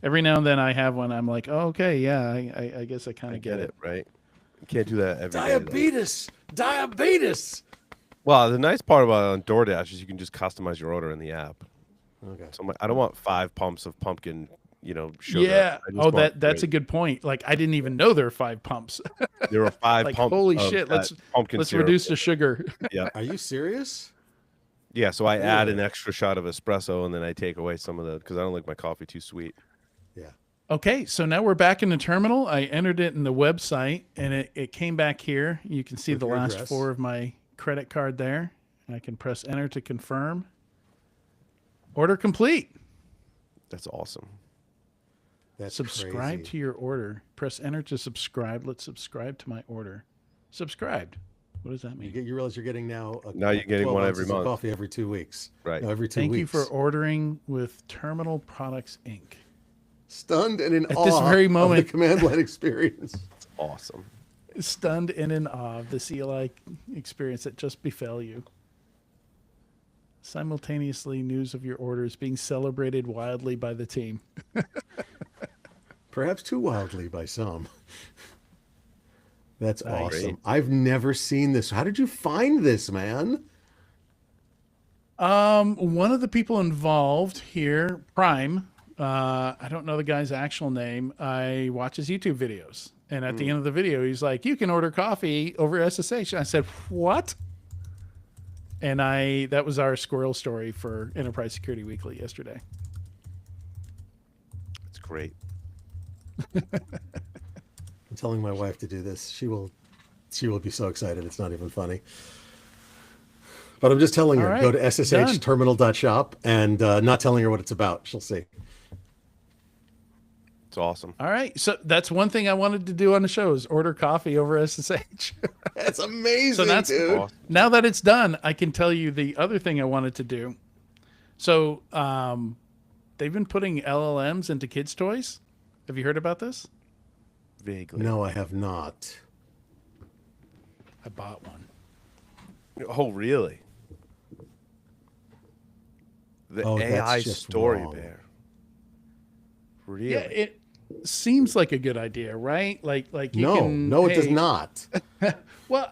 Every now and then I have one. I'm like, oh, okay, yeah, I guess I kind I of get it, right? You can't do that every day. though. Diabetes. Well, the nice part about it on DoorDash is you can just customize your order in the app. Okay. So I'm like, I don't want 5 pumps of pumpkin, sugar. Yeah. I just Oh, want that's a 3. good point. Like I didn't even know there were 5 pumps. There are 5 like pumps. holy of shit. that pumpkin Let's syrup. reduce the sugar. Yeah, Are you serious? yeah. So I add an Really? extra shot of espresso, and then I take away some of the because I don't like my coffee too sweet. Okay, so now we're back in the terminal. I entered it in the website, and it came back here. You can see With the your last address. 4 of my credit card there. I can press enter to confirm. Order complete. That's awesome. That's Subscribe crazy. to your order. Press enter to subscribe. Let's subscribe to my order. Subscribed. What does that mean? You realize you're getting now. Now you're getting 12 one ounces every of month. coffee every 2 weeks. Right. No, every 2 Thank weeks. you for ordering with Terminal Products Inc. Stunned and in At awe this very of moment- the command line experience. It's awesome. Stunned and in awe of the CLI experience that just befell you. Simultaneously, news of your orders being celebrated wildly by the team. Perhaps too wildly by some. That's Nice. awesome. Great. I've never seen this. How did you find this, man? One of the people involved here, Prime, I don't know the guy's actual name. I watch his YouTube videos. And at the end of the video, he's like, you can order coffee over SSH. And I said, what? And that was our squirrel story for Enterprise Security Weekly yesterday. It's great. I'm telling my wife to do this. She will be so excited. It's not even funny. But I'm just telling her, All right, go to sshterminal.shop and not telling her what it's about. She'll see. It's awesome. All right. So that's one thing I wanted to do on the show is order coffee over SSH. That's amazing, So that's- dude. Awesome. Now that it's done, I can tell you the other thing I wanted to do. So they've been putting LLMs into kids' toys. Have you heard about this? Vaguely. No, I have not. I bought one. Oh, really? The Oh, that's AI just story wrong. bear. Really? Yeah, it seems like a good idea, right? Like you No, can. no, it does hey, not. Well,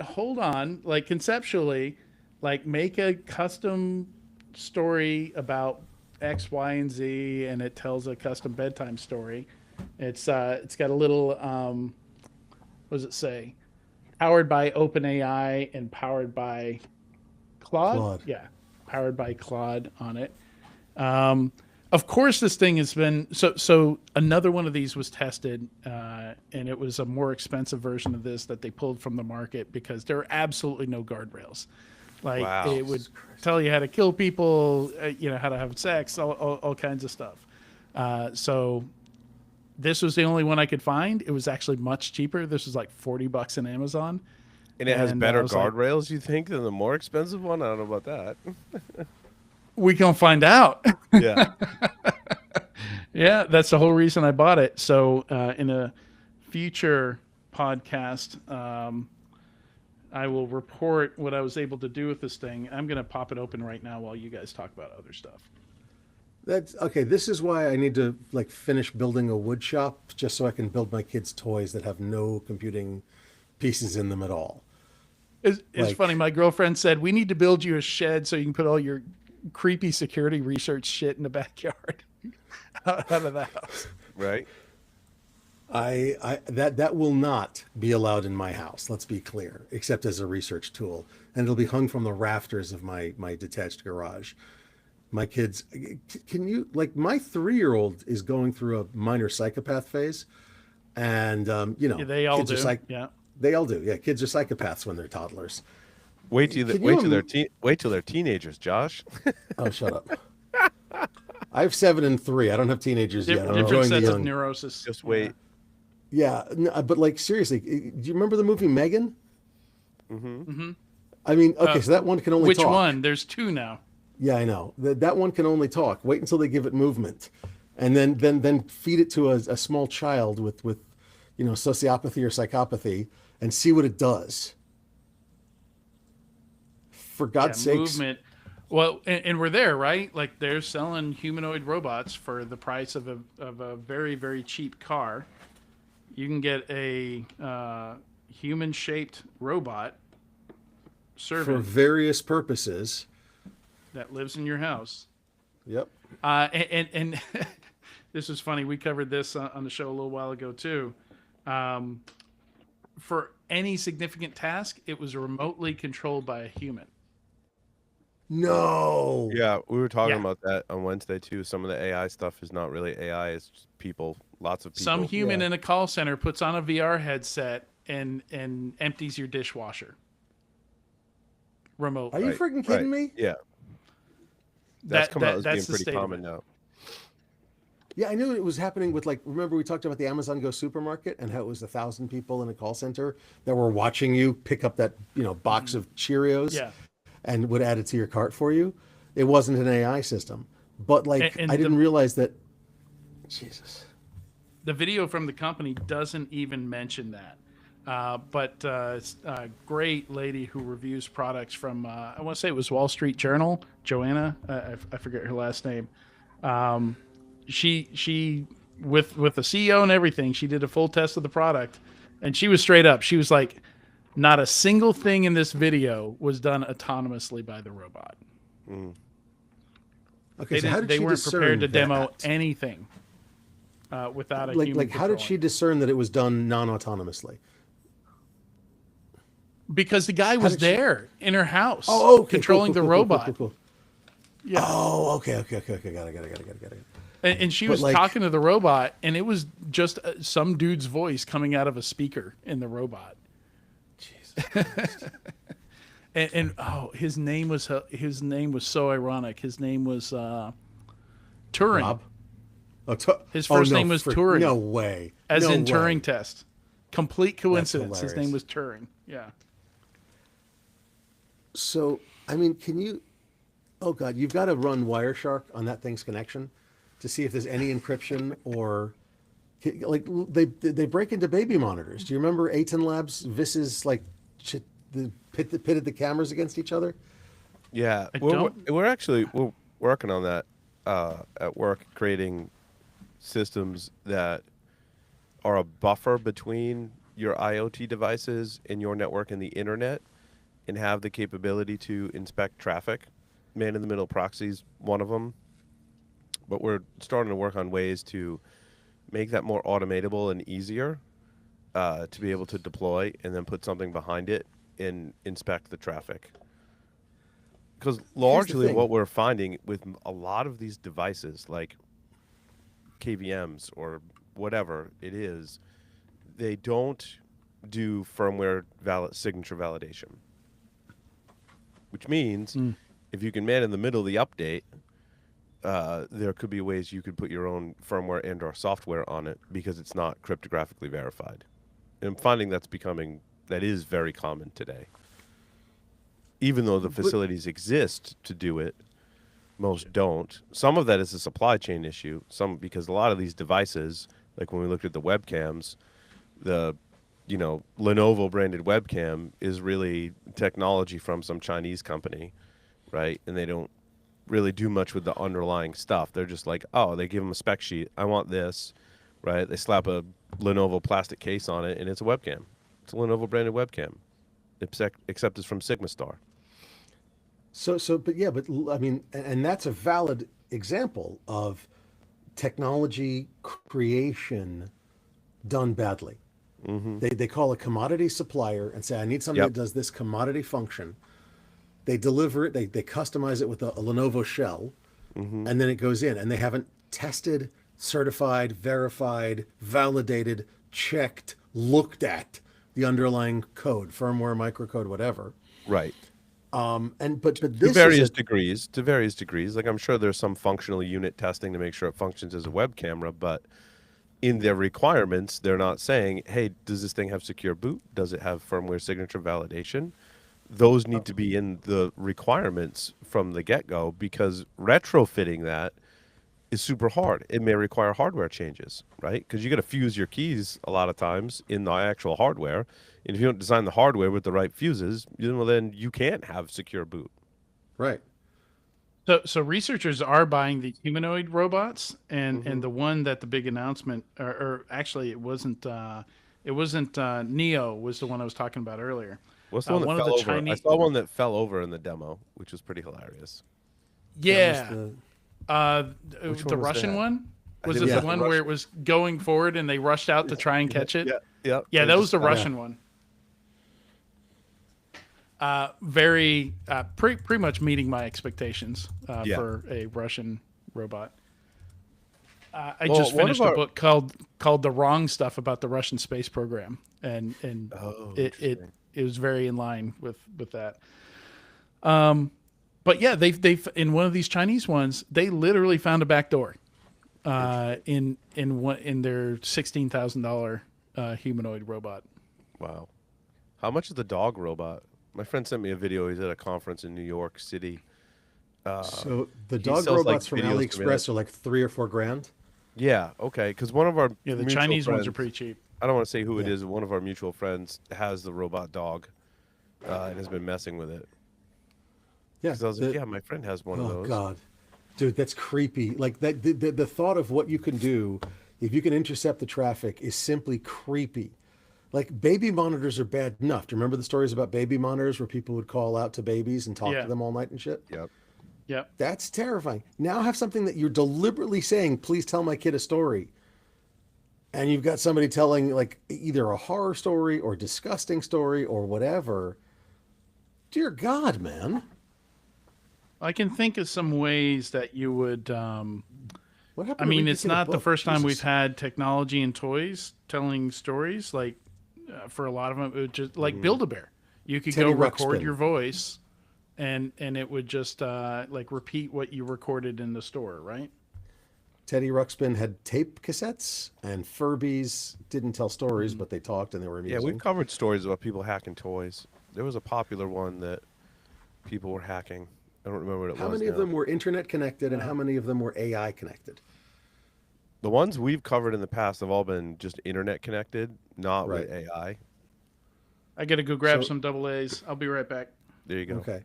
hold on. Like conceptually, like make a custom story about X, Y, and Z, and it tells a custom bedtime story. It's got a little what does it say? Powered by OpenAI and powered by Claude. Claude. Yeah, powered by Claude on it. Of course, this thing has been so. Another one of these was tested, and it was a more expensive version of this that they pulled from the market because there are absolutely no guardrails. Like Wow. it would tell you how to kill people, how to have sex, all kinds of stuff. So this was the only one I could find. It was actually much cheaper. This was like $40 on Amazon. And it has And better I was like- guardrails, you think, than the more expensive one? I don't know about that. We can find out. Yeah. Yeah, that's the whole reason I bought it. So in a future podcast, I will report what I was able to do with this thing. I'm going to pop it open right now while you guys talk about other stuff. That's okay. This is why I need to finish building a wood shop just so I can build my kids' toys that have no computing pieces in them at all. It's Like- funny. My girlfriend said, we need to build you a shed so you can put all your creepy security research shit in the backyard out of the house. Right? That will not be allowed in my house. Let's be clear, except as a research tool, and it'll be hung from the rafters of my detached garage. My kids, can you my 3-year-old is going through a minor psychopath phase, and Yeah, they all kids do. are Yeah. they all do. Yeah, kids are psychopaths when they're toddlers. Wait till Can wait you till they're teenagers, Josh. Oh, shut up. I have 7 and 3. I don't have teenagers yet. I'm Different enjoying the sets of young. neurosis. Just wait. Yeah, but seriously, do you remember the movie Megan? Mm-hmm. I mean, okay, so that one can only Which talk. one? There's 2 now. Yeah, I know. That one can only talk. Wait until they give it movement, and then feed it to a small child with sociopathy or psychopathy, and see what it does. For God's sakes, Movement. Well, and we're there, right? Like they're selling humanoid robots for the price of a very, very cheap car. You can get a human-shaped robot for servant various purposes. that lives in your house. Yep. And this is funny. We covered this on the show a little while ago too. For any significant task, it was remotely controlled by a human. No. Yeah, we were talking Yeah. about that on Wednesday too. Some of the AI stuff is not really AI; it's just people, lots of people. Some human Yeah. in a call center puts on a VR headset and empties your dishwasher remote. Are you Right, freaking right. kidding me? Yeah, that's come out as being That's the pretty state of common it. now. Yeah, I knew it was happening with, like, remember we talked about the Amazon Go supermarket and how it was 1,000 people in a call center that were watching you pick up that, box of Cheerios Yeah. and would add it to your cart for you. It wasn't an AI system. But like And I didn't realize that. Jesus. The video from the company doesn't even mention that. But it's a great lady who reviews products from, I want to say it was Wall Street Journal, Joanna, I forget her last name. She with the CEO and everything, she did a full test of the product, and she was straight up. She was like, not a single thing in this video was done autonomously by the robot. Okay, so how did They she weren't prepared to discern demo that? anything without a Like, human. how did controlling she it. discern that it was done non-autonomously? Because the guy was did she- there in her house, Oh, okay, controlling the robot. Cool. Yeah. Oh, okay. Got it. And she But, was like- talking to the robot, and it was just some dude's voice coming out of a speaker in the robot. and his name was so ironic. His name was Turing, Rob? His first no, name was Turing. No way. as No in way. Turing test. Complete coincidence. His name hilarious. was Turing. Yeah. So, I mean, can you? Oh God, you've got to run Wireshark on that thing's connection to see if there's any encryption or, like, they break into baby monitors. Do you remember Aton Labs? Vis's pitted the cameras against each other. Yeah, I we're don't- we're working on that at work, creating systems that are a buffer between your IoT devices and your network and the internet, and have the capability to inspect traffic. Man-in-the-middle proxies, one of them. But we're starting to work on ways to make that more automatable and easier to be able to deploy and then put something behind it and inspect the traffic. Because largely thing. what we're finding with a lot of these devices, like KVMs or whatever it is, they don't do firmware signature validation. Which means if you can man in the middle of the update, there could be ways you could put your own firmware and or software on it because it's not cryptographically verified. And I'm finding that is very common today. Even though the facilities exist to do it, most don't. Some of that is a supply chain issue. Some because a lot of these devices, like when we looked at the webcams, the Lenovo branded webcam is really technology from some Chinese company, right? And they don't really do much with the underlying stuff. They're just like, oh, they give them a spec sheet. I want this, right? They slap a Lenovo plastic case on it, and it's a webcam. It's a Lenovo branded webcam, except it's from SigmaStar. But I mean, and that's a valid example of technology creation done badly. They call a commodity supplier and say, I need something Yep. that does this commodity function. They deliver it, they customize it with a Lenovo shell, and then it goes in, and they haven't tested, certified, verified, validated, checked, looked at the underlying code, firmware, microcode, whatever. Right. But To this various is degrees. Like I'm sure there's some functional unit testing to make sure it functions as a web camera, but in their requirements, they're not saying, hey, does this thing have secure boot? Does it have firmware signature validation? Those need to be in the requirements from the get-go, because retrofitting that is super hard. It may require hardware changes, right? Because you got to fuse your keys a lot of times in the actual hardware. And if you don't design the hardware with the right fuses, then you can't have secure boot. right. So researchers are buying the humanoid robots, and the one that the big announcement, or actually it wasn't Neo was the one I was talking about earlier. What's the one that one of fell the over? I Chinese- saw one that fell over in the demo, which was pretty hilarious. Yeah, That was the one was Russian that? one. I Was think it it the was one the where it was going forward and they rushed out to try and catch it? Yeah. Yeah, that was the Russian. Russian one. Very pretty much meeting my expectations Yeah. for a Russian robot. I Well, just one of finished a our- book called The Wrong Stuff about the Russian space program, and Oh, it was very in line with that. But yeah, they've in one of these Chinese ones, they literally found a back door in their $16,000 humanoid robot. Wow. How much is the dog robot? My friend sent me a video. He's at a conference in New York City. So the he dog sells, like, robots from videos from AliExpress are like $3 or $4 grand. Yeah, okay. Because one of our Yeah, the mutual Chinese ones are friends- pretty cheap. I don't want to say who it Yeah. is. One of our mutual friends has the robot dog and has been messing with it. Yeah. Because I was like, yeah, my friend has one of Oh those. God, dude, that's creepy. Like that, the thought of what you can do if you can intercept the traffic is simply creepy. Like baby monitors are bad enough. Do you remember the stories about baby monitors where people would call out to babies and talk Yeah. to them all night and shit? Yep. Yep. That's terrifying. Now have something that you're deliberately saying, please tell my kid a story. And you've got somebody telling like either a horror story or disgusting story or whatever. Dear God, man. I can think of some ways that you would. What happened I to mean, read it's your kid a not the book? first time we've Jesus. had technology and toys telling stories. Like for a lot of them, it would just like Build-A-Bear. You could Teddy go record Ruxpin. your voice, and it would just like repeat what you recorded in the store, right? Teddy Ruxpin had tape cassettes, and Furbies didn't tell stories, Mm-hmm. but they talked and they were Yeah, amusing. we've covered stories about people hacking toys. There was a popular one that people were hacking. I don't remember what it How was. many of now. them were internet connected, and how many of them were AI connected? The ones we've covered in the past have all been just internet connected, not with Right. AI. I got to go grab So- some double A's. I'll be right back. There you go. Okay.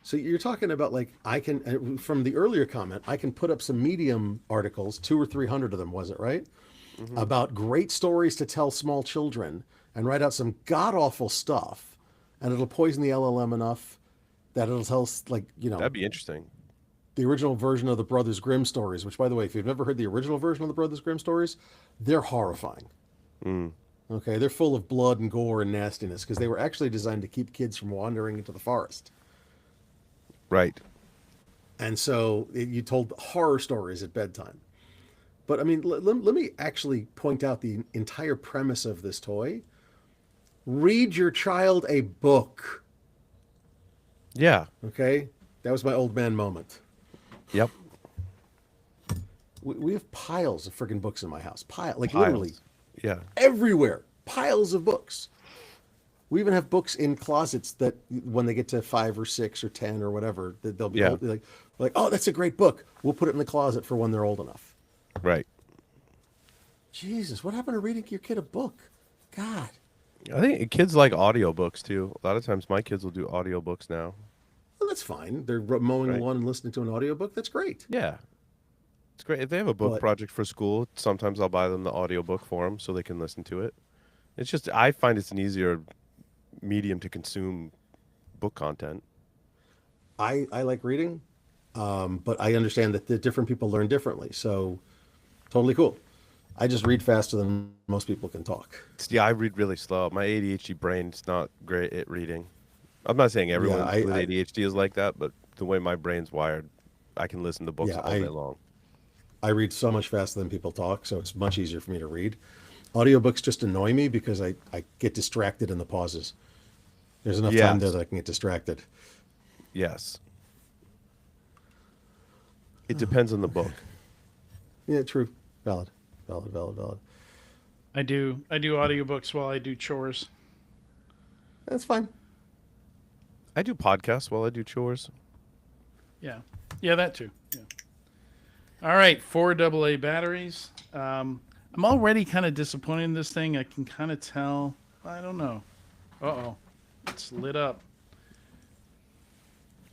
So you're talking about like I can from the earlier comment, I can put up some Medium articles, 200 or 300 of them, was it right? About great stories to tell small children, and write out some god awful stuff, and it'll poison the LLM enough that it'll tell us like That'd be interesting. the original version of the Brothers Grimm stories. Which, by the way, if you've never heard the original version of the Brothers Grimm stories, they're horrifying. Okay, they're full of blood and gore and nastiness because they were actually designed to keep kids from wandering into the forest. Right. And so you told horror stories at bedtime. But I mean, let me actually point out the entire premise of this toy. Read your child a book. Yeah. Okay? That was my old man moment. Yep. We have piles of freaking books in my house. Like Piles. literally Yeah. everywhere. Piles of books. We even have books in closets that when they get to 5 or 6 or 10 or whatever, that they'll be Yeah. old, like, oh, that's a great book. We'll put it in the closet for when they're old enough. Right. Jesus, what happened to reading your kid a book? God. I think kids like audiobooks too. A lot of times my kids will do audiobooks now. Well, that's fine. They're mowing the Right. lawn and listening to an audiobook. That's great. Yeah. It's great. If they have a book But- project for school, sometimes I'll buy them the audiobook for them so they can listen to it. It's just, I find it's an easier medium to consume book content. I like reading, but I understand that the different people learn differently. So totally cool. I just read faster than most people can talk. See, I read really slow. My ADHD brain's not great at reading. I'm not saying everyone with ADHD is like that, but the way my brain's wired, I can listen to books Yeah, all day long. I read so much faster than people talk, so it's much easier for me to read. Audiobooks just annoy me because I get distracted in the pauses. There's enough time there Yes. that I can get distracted. Yes. It depends on the book. Yeah, true. Valid. Valid. I do audiobooks while I do chores. That's fine. I do podcasts while I do chores. Yeah, that too. Yeah. All right, 4 AA batteries. I'm already kind of disappointed in this thing. I can kind of tell. I don't know. Uh-oh. It's lit up.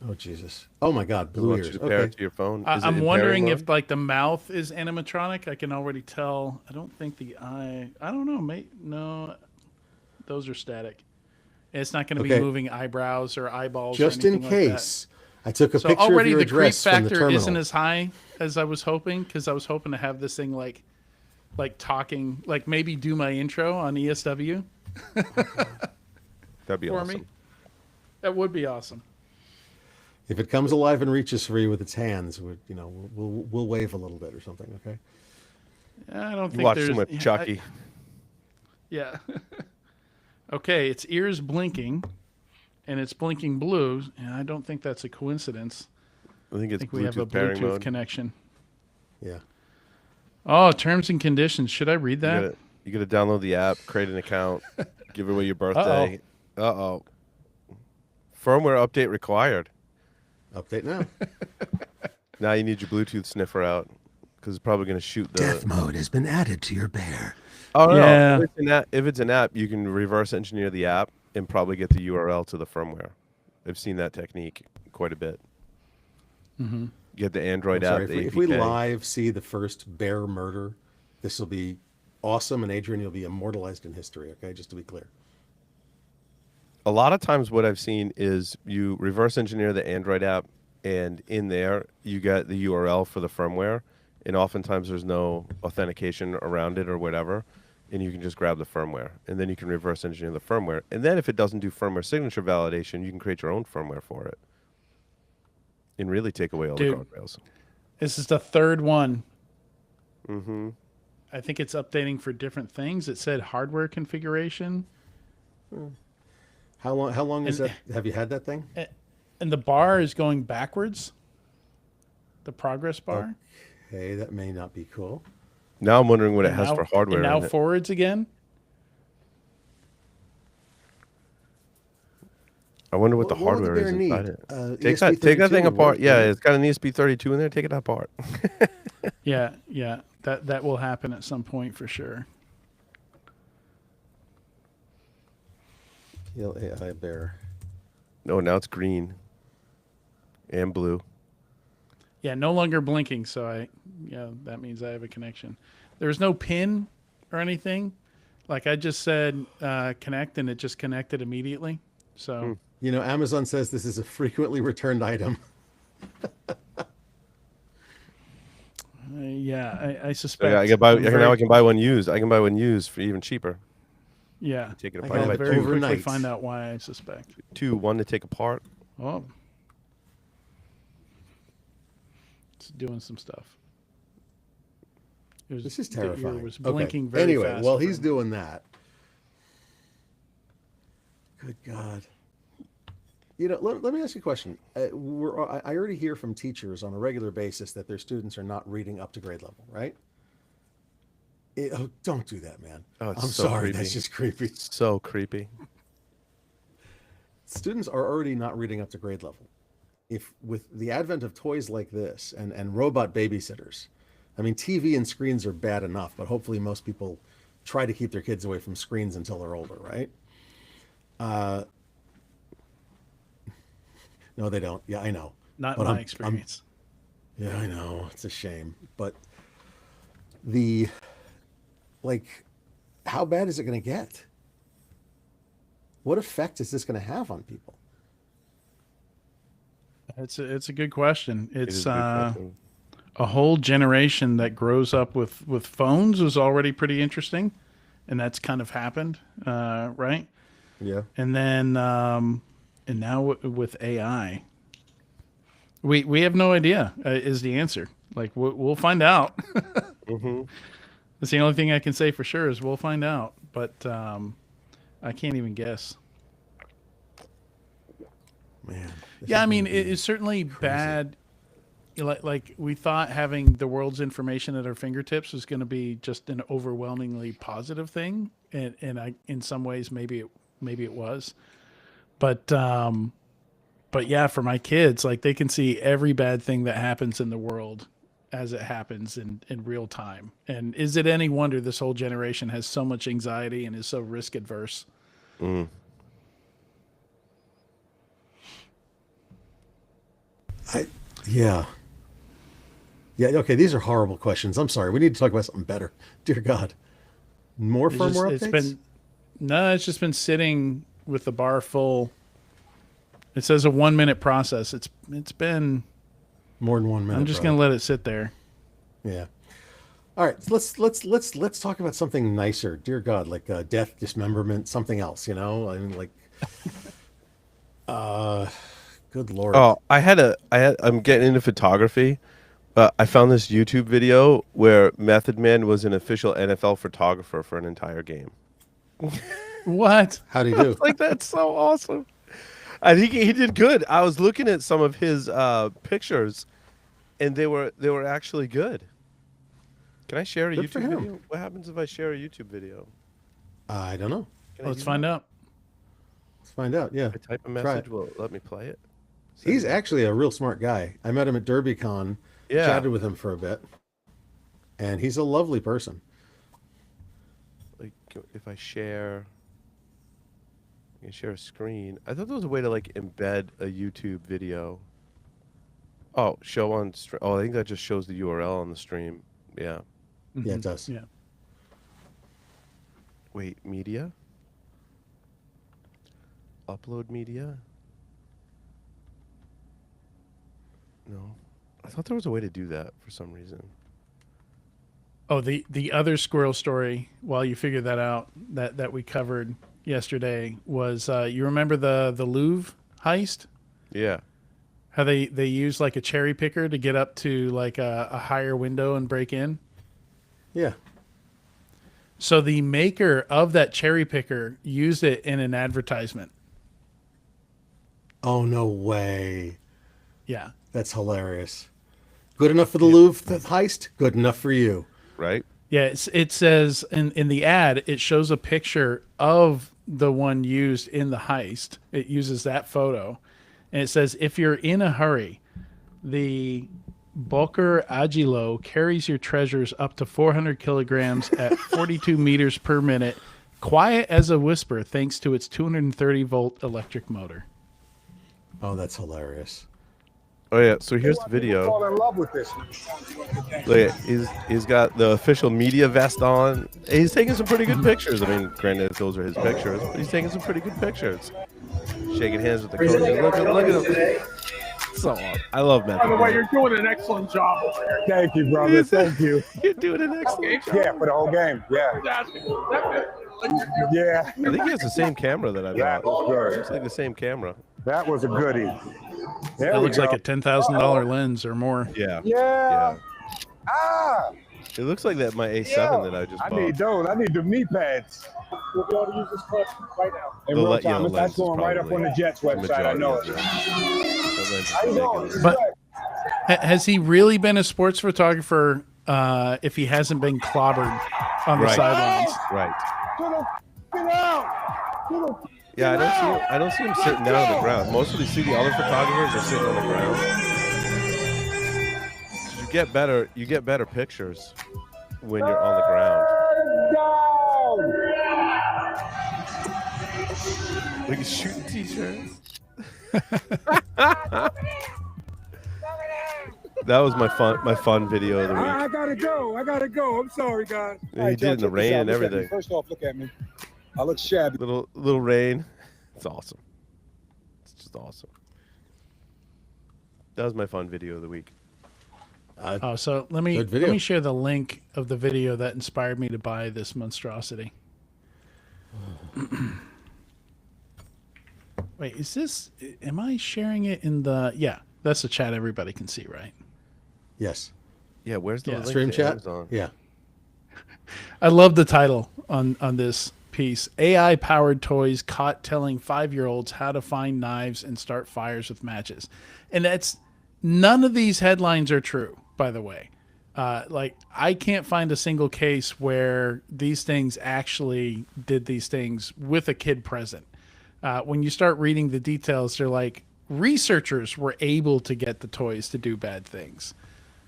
Oh Jesus. Oh my God. Blue Once ears. you pair Okay. it to your phone. Is it I'm in wondering pairing if mode? like the mouth is animatronic. I can already tell. I don't think the eye. I don't know. No, those are static. It's not going to Okay. be moving eyebrows or eyeballs. Just or in anything like that. case, I took a So picture of already your the creep address from the factor terminal. isn't as high as I was hoping, because I was hoping to have this thing like talking, like maybe do my intro on ESW That'd be for awesome. me. That would be awesome. If it comes alive and reaches for you with its hands, we'll wave a little bit or something. Okay. I don't You think watch there's too much Chucky. yeah. Okay, its ears blinking, and it's blinking blue, and I don't think that's a coincidence. I think I it's think we have a Bluetooth pairing Bluetooth mode. connection. Yeah. Oh, terms and conditions. Should I read that? You gotta download the app, create an account, give away your birthday. Uh-oh. Firmware update required. Update now. Now you need your Bluetooth sniffer out because it's probably going to shoot the. Death mode has been added to your bear. Oh no! Yeah. If it's an app, you can reverse engineer the app and probably get the URL to the firmware. I've seen that technique quite a bit. Mm-hmm. Get the Android I'm sorry, app. if we live see the first bear murder, this will be awesome, and Adrian, you'll be immortalized in history. Okay, just to be clear. A lot of times, what I've seen is you reverse engineer the Android app, and in there you get the URL for the firmware, and oftentimes there's no authentication around it or whatever, and you can just grab the firmware, and then you can reverse engineer the firmware, and then if it doesn't do firmware signature validation, you can create your own firmware for it, and really take away all the guardrails. This is the third one. Mm-hmm. I think it's updating for different things. It said hardware configuration. How long is that? Have you had that thing? And the bar is going backwards. The progress bar. Hey, that may not be cool. Now I'm wondering what it And has now- for hardware. And now in it. forwards again. I wonder what the What would the hardware is bear inside need? it. ESP32 Take that thing would apart. work, Yeah, wouldn't it's got an ESP32 in there. Take it apart. Yeah. That will happen at some point for sure. Kill AI bear. No, now it's green and blue. Yeah, no longer blinking, so that means I have a connection. There's no pin or anything. Like I just said connect and it just connected immediately. So Amazon says this is a frequently returned item. I So suspect. yeah, I can buy one used. I can buy one used for even cheaper. Yeah. Take it I apart. can Buy very two. quickly overnight. find out why I suspect. One to take apart. Oh. It's doing some stuff. This is the ear terrifying. was Okay. blinking very Anyway, fast while for he's me. doing that, good God. Let me ask you a question. I already hear from teachers on a regular basis that their students are not reading up to grade level, right? Don't do that, man. Oh, it's I'm so sorry, creepy. that's just creepy. So creepy. Students are already not reading up to grade level. If with the advent of toys like this and robot babysitters, I mean, TV and screens are bad enough, but hopefully most people try to keep their kids away from screens until they're older, right? No, they don't. Yeah, I know. Not But my I'm- experience. Yeah, I know. It's a shame. But how bad is it going to get? What effect is this going to have on people? It's a good question. It is It's a good question. a whole generation that grows up with phones was already pretty interesting, and that's kind of happened, right? Yeah. And then and now with AI, we have no idea is the answer. Like we'll find out. Mm-hmm. That's the only thing I can say for sure is we'll find out, but I can't even guess. Man. this Yeah, is I mean, gonna be it's certainly crazy. bad. Like we thought having the world's information at our fingertips was going to be just an overwhelmingly positive thing, and in some ways maybe it was, but yeah, for my kids, like they can see every bad thing that happens in the world as it happens in real time. And is it any wonder this whole generation has so much anxiety and is so risk adverse? Mm. Yeah. Yeah, okay, these are horrible questions. I'm sorry. We need to talk about something better. Dear God. More firmware updates? It's just been sitting with the bar full. It says a 1 minute process. It's been. More than 1 minute. I'm just bro. gonna let it sit there. Yeah. All right, let's talk about something nicer. Dear God, like death, dismemberment, something else. I mean, like Good Lord. Oh, I'm getting into photography. I found this YouTube video where Method Man was an official NFL photographer for an entire game. What? How'd he do? Like, that's so awesome. I think he did good. I was looking at some of his pictures, and they were actually good. Can I share a Good for YouTube him. video? What happens if I share a YouTube video? I don't know. Can I Let's do find that? out. Let's find out. Yeah. If I type a Try message, it. will it let me play it? He's actually a real smart guy. I met him at DerbyCon, Yeah. chatted with him for a bit, and he's a lovely person. Like, if I can share a screen. I thought there was a way to like embed a YouTube video. Oh, show on stream. Oh, I think that just shows the URL on the stream. Yeah. Yeah, it Mhm. does. Yeah. Wait, media? Upload media? No. I thought there was a way to do that for some reason. Oh, the other squirrel story, while you figure that out, that we covered yesterday was you remember the Louvre heist? Yeah. How they use like a cherry picker to get up to like a higher window and break in? Yeah. So the maker of that cherry picker used it in an advertisement. Oh, no way. Yeah. That's hilarious. Good enough for the Louvre heist? Good enough for you. Right? Yeah, it says in the ad, it shows a picture of the one used in the heist. It uses that photo. And it says, if you're in a hurry, the Boker Agilo carries your treasures up to 400 kilograms at 42 meters per minute, quiet as a whisper thanks to its 230-volt electric motor. Oh, that's hilarious. Oh yeah, so here's the video. Fall in love with this. Look at he's got the official media vest on. He's taking some pretty good pictures. I mean, granted, those are his pictures, but he's taking some pretty good pictures. Shaking hands with the coaches. Look at him. So awesome. I love Method By the way, Man. you're doing an excellent job over here. Thank you, brother. Thank you. You're doing an excellent job. Yeah, for the whole game. Yeah. Yeah. I think he has the same camera that I That bought. was good. Looks like the same camera. That was a goodie. There That we looks go. like a $10,000 lens or more. Yeah. Yeah. Ah. It looks like that my A7 Yeah. that I just I bought. need those. I need the knee pads. We'll be able to use this clip right now. In The real le- yeah, time. the That's lens is going right up on probably the Jets the website. I know it. majority of it. That lens is How you doing? ridiculous. But has he really been a sports photographer if he hasn't been clobbered on the Right. sidelines? Right. Get out! Get out! Yeah, I don't see him sitting down on the ground. Most of the other photographers are sitting on the ground. You get better pictures when you're on the ground. Down! Like shooting t-shirts. That was my fun video of the week. I gotta go. I gotta go. I'm sorry, guys. He All right, did it in the y'all, check this rain out. and Look at me. everything. First off, look at me. I look shabby. Little rain. It's awesome. It's just awesome. That was my fun video of the week. Oh, so let me Good video. let me share the link of the video that inspired me to buy this monstrosity. Wait, is this? Am I sharing it in the? Yeah, that's the chat everybody can see, right? Yes. Yeah, where's the Yeah. link Stream to chat? Amazon? Yeah. I love the title on this piece. AI powered toys caught telling 5-year-olds how to find knives and start fires with matches. And that's none of these headlines are true, by the way. Like I can't find a single case where these things actually did these things with a kid present. When you start reading the details, they're like researchers were able to get the toys to do bad things.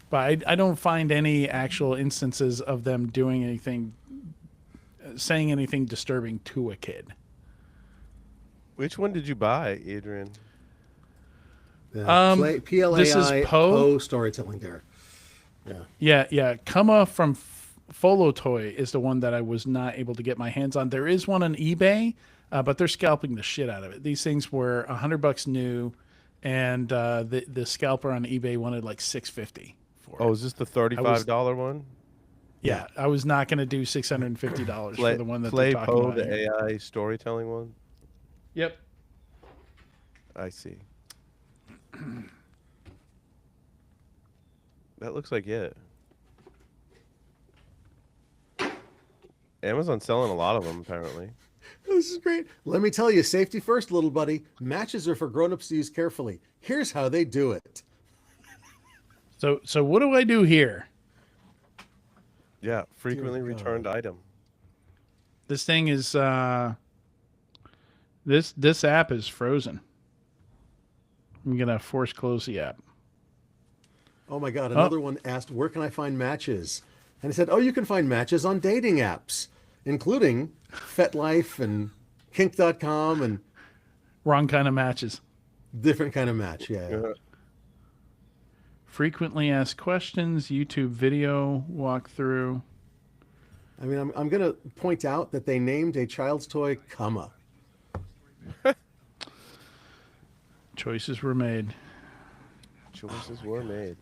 But I don't find any actual instances of them doing anything, saying anything disturbing to a kid. Which one did you buy, Adrian? PLAI this is Poe. storytelling there. Yeah. Kama from Folo Toy is the one that I was not able to get my hands on. There is one on eBay, but they're scalping the shit out of it. These things were $100 new, and the scalper on eBay wanted like $650 for it. Oh, is this the $35 one? Yeah, I was not going to do $650 for the one that Play they're talking Poe, about. the here. AI storytelling one. Yep. I see. That looks like it. Amazon's selling a lot of them, apparently. This is great. Let me tell you, safety first, little buddy. Matches are for grown-ups to use carefully. Here's how they do it. So what do I do here? Yeah, frequently returned item. This thing is this app is frozen. I'm gonna force close the app. Oh my God, another one asked, where can I find matches? And he said, oh, you can find matches on dating apps, including FetLife and Kink.com and Wrong kind of matches. different kind of match. Yeah. Frequently asked questions, YouTube video walkthrough. I mean, I'm going to point out that they named a child's toy Kama. Choices were made. Choices were made.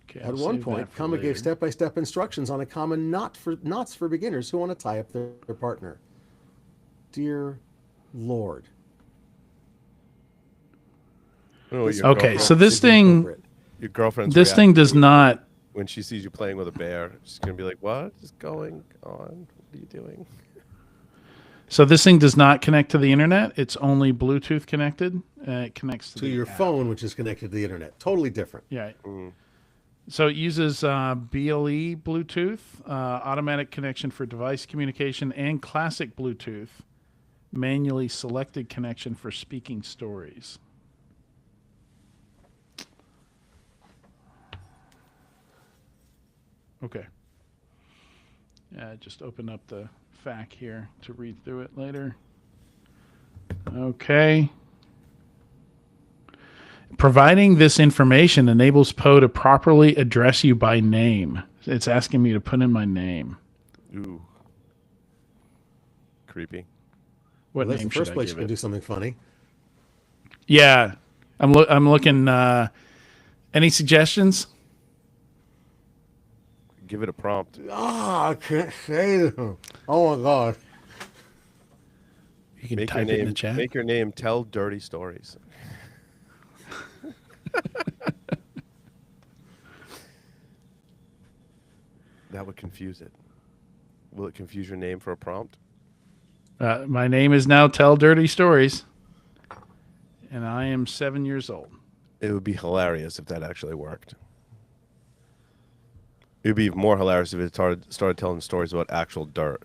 Okay, At I'll one save point, that for Kama gave later. step-by-step instructions on a common knots for beginners who want to tie up their partner. Dear Lord. I don't know what your Okay, girlfriend- so this Is the thing, appropriate. your girlfriend's this thing reaction does not. when she sees you playing with a bear. She's gonna be like, "What is going on? What are you doing?" So this thing does not connect to the internet. It's only Bluetooth connected. It connects to, To the your app. phone, which is connected to the internet. Totally different. Yeah. So it uses BLE Bluetooth, automatic connection for device communication, and classic Bluetooth, manually selected connection for speaking stories. Okay. Just open up the FAQ here to read through it later. Okay. Providing this information enables Poe to properly address you by name. It's asking me to put in my name. Ooh, creepy. What Well, that's name the first should I place you give can it? do something funny. Yeah, I'm looking. Any suggestions? Give it a prompt. I can't say them. Oh my God. You can Make your type it in name. the chat. Make your name. Tell dirty stories. That would confuse it. Will it confuse your name for a prompt? My name is now Tell Dirty Stories, and I am 7 years old. It would be hilarious if that actually worked. It would be even more hilarious if it started telling stories about actual dirt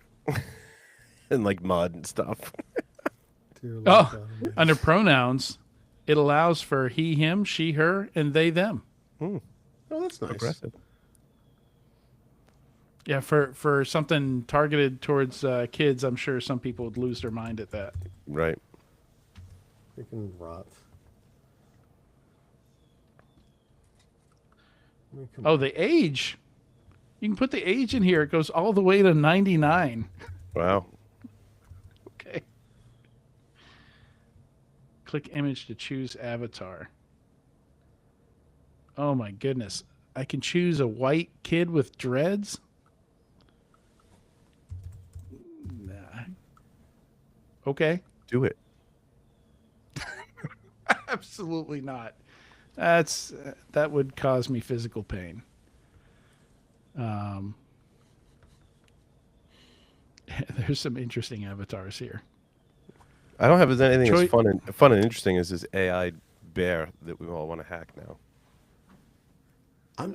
and like mud and stuff. Dear Lord Oh, God Almighty. under pronouns, it allows for he, him, she, her, and they, them. Oh, that's nice. Aggressive. Yeah, for something targeted towards kids, I'm sure some people would lose their mind at that. Right. Freaking rot. I mean, come Oh, the age. You can put the age in here. It goes all the way to 99. Wow. Okay. Click image to choose avatar. Oh my goodness. I can choose a white kid with dreads? Nah. Okay. Do it. Absolutely not. That would cause me physical pain. There's some interesting avatars here. I don't have anything Troy- as fun and interesting as this AI bear that we all want to hack now. I'm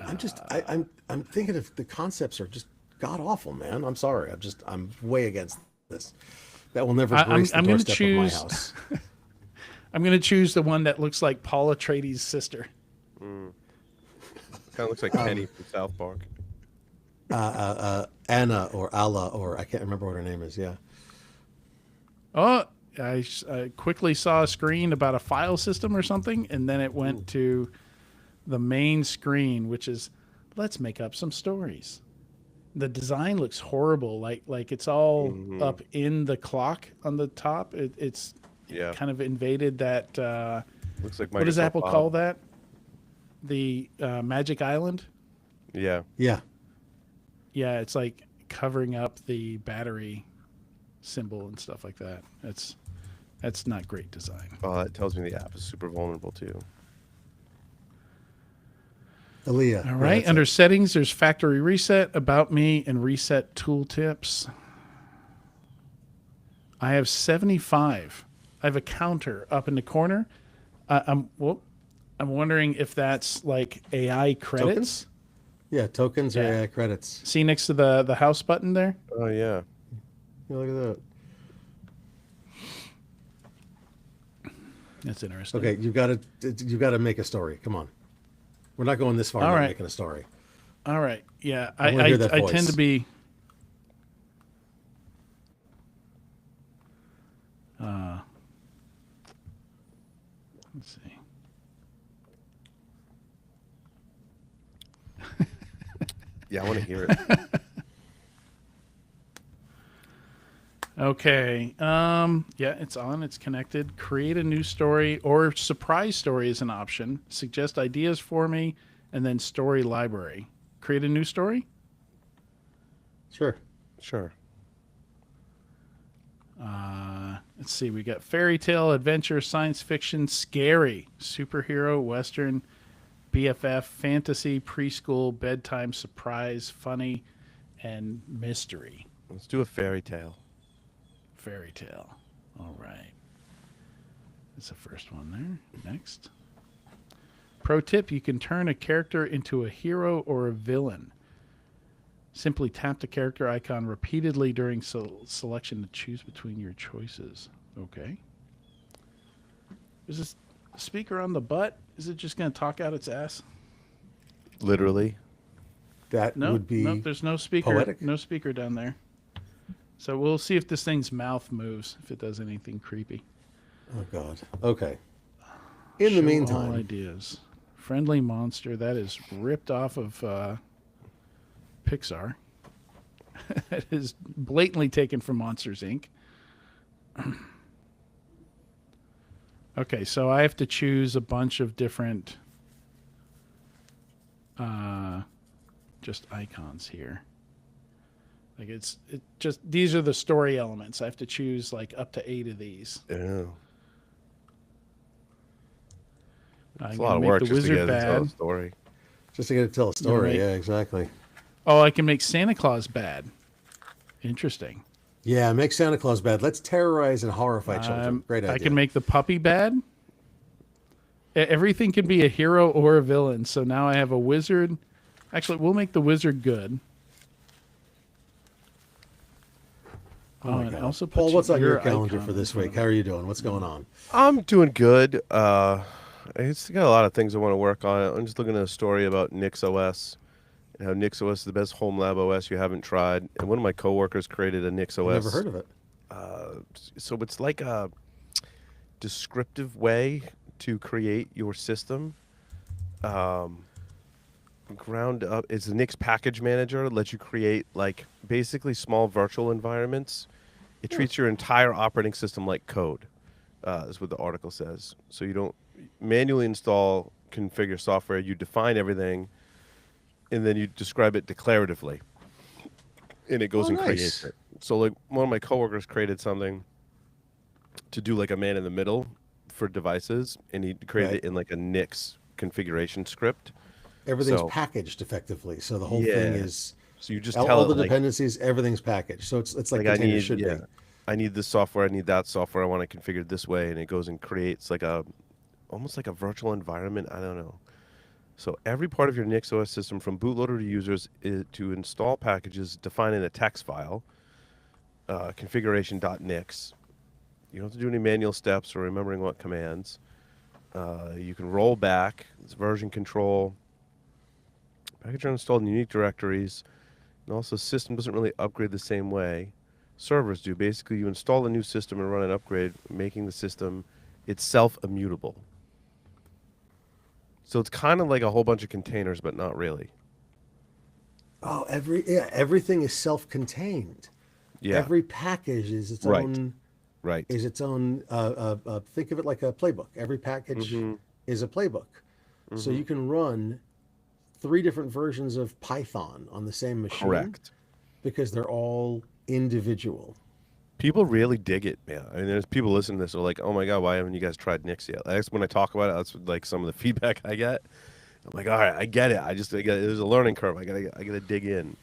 thinking of the concepts are just god awful, man. I'm sorry. I'm way against this. That will never grace I'm the gonna doorstep of my choose- house. I'm going to choose the one that looks like Paula Atreides' sister. Kind of looks like Penny from South Park. Anna or Allah or I can't remember what her name is. Yeah. Oh, I quickly saw a screen about a file system or something, and then it went to the main screen, which is let's make up some stories. The design looks horrible, like it's all up in the clock on the top. It's Yeah. kind of invaded that. Looks like What does Microsoft Apple Bob. call that? The Magic Island. Yeah. Yeah. Yeah, it's like covering up the battery symbol and stuff like that. It's That's not great design. Oh, that tells me the app is super vulnerable too. Aaliyah. All yeah, right. that's Under it. settings, there's factory reset, about me, and reset tooltips. I have 75. I have a counter up in the corner. I'm wondering if that's like AI credits. Tokens? Yeah, tokens or Yeah. AI credits. See next to the house button there? Oh yeah. Yeah, look at that. That's interesting. Okay, you've got to make a story. Come on, we're not going this far. All Not right. making a story. All right. Yeah. I wanna hear that I voice. tend to be. Let's see. Yeah, I want to hear it. Okay. Yeah, it's on. It's connected. Create a new story or surprise story is an option. Suggest ideas for me, and then story library. Create a new story. Sure. Sure. Let's see. We got fairy tale, adventure, science fiction, scary, superhero, western, BFF, fantasy, preschool, bedtime, surprise, funny, and mystery. Let's do a fairy tale. Fairy tale. All right. That's the first one there. Next. Pro tip, you can turn a character into a hero or a villain. Simply tap the character icon repeatedly during selection to choose between your choices. Okay. Is this speaker on the butt? Is it just going to talk out its ass? Literally. That No, would be no, there's no speaker. poetic. No speaker down there. So we'll see if this thing's mouth moves, if it does anything creepy. Oh God. Okay. In the Show all meantime, ideas. Friendly monster that is ripped off of Pixar. It is blatantly taken from Monsters Inc. Okay, so I have to choose a bunch of different just icons here. Like it just these are the story elements. I have to choose like up to 8 of these. Yeah. I'm It's a gonna lot of make work the just to wizard get to tell a bad. story. just to get to tell a story. right. Yeah, exactly. Oh, I can make Santa Claus bad. Interesting. Yeah, make Santa Claus bad. Let's terrorize and horrify children. Great idea. I can make the puppy bad. Everything can be a hero or a villain. So now I have a wizard. Actually, we'll make the wizard good. Oh my and God. also Paul, puts what's on your your calendar icon for this in front week? of How are you doing? What's going on? I'm doing good. I just got a lot of things I want to work on. I'm just looking at a story about NixOS and how NixOS is the best home lab OS you haven't tried. And one of my coworkers created a NixOS. I've never heard of it. So it's like a descriptive way to create your system. Ground up, it's a Nix package manager. It lets you create like basically small virtual environments. It treats your entire operating system like code, is what the article says. So you don't manually install, configure software. You define everything, and then you describe it declaratively, and it goes and nice. creates it. So like one of my coworkers created something to do like a man in the middle for devices, and he created Right. it in like a Nix configuration script. Everything's So- packaged effectively, so the whole Yeah. thing is So you just all, tell all it the like, dependencies. Everything's packaged, so it's like, like I containers need, should yeah, be. I need this software, I need that software, I want it configured this way, and it goes and creates like a, almost like a virtual environment. I don't know. So every part of your NixOS system, from bootloader to users, is to install packages, define in a text file, configuration.nix. You don't have to do any manual steps or remembering what commands. You can roll back. It's version control. Packages are installed in unique directories. And also, system doesn't really upgrade the same way servers do. Basically, you install a new system and run an upgrade, making the system itself immutable. So it's kind of like a whole bunch of containers, but not really. Oh, everything is self-contained. Yeah. Every package is its Right. own. Right. Is its own. Think of it like a playbook. Every package is a playbook, so you can run 3 different versions of Python on the same machine. Correct. Because they're all individual. People really dig it, man. I mean, there's people listening to this who are like, "Oh my god, why haven't you guys tried Nix yet?" That's when I talk about it. That's like some of the feedback I get. I'm like, "All right, I get it. There's a learning curve. I gotta dig in."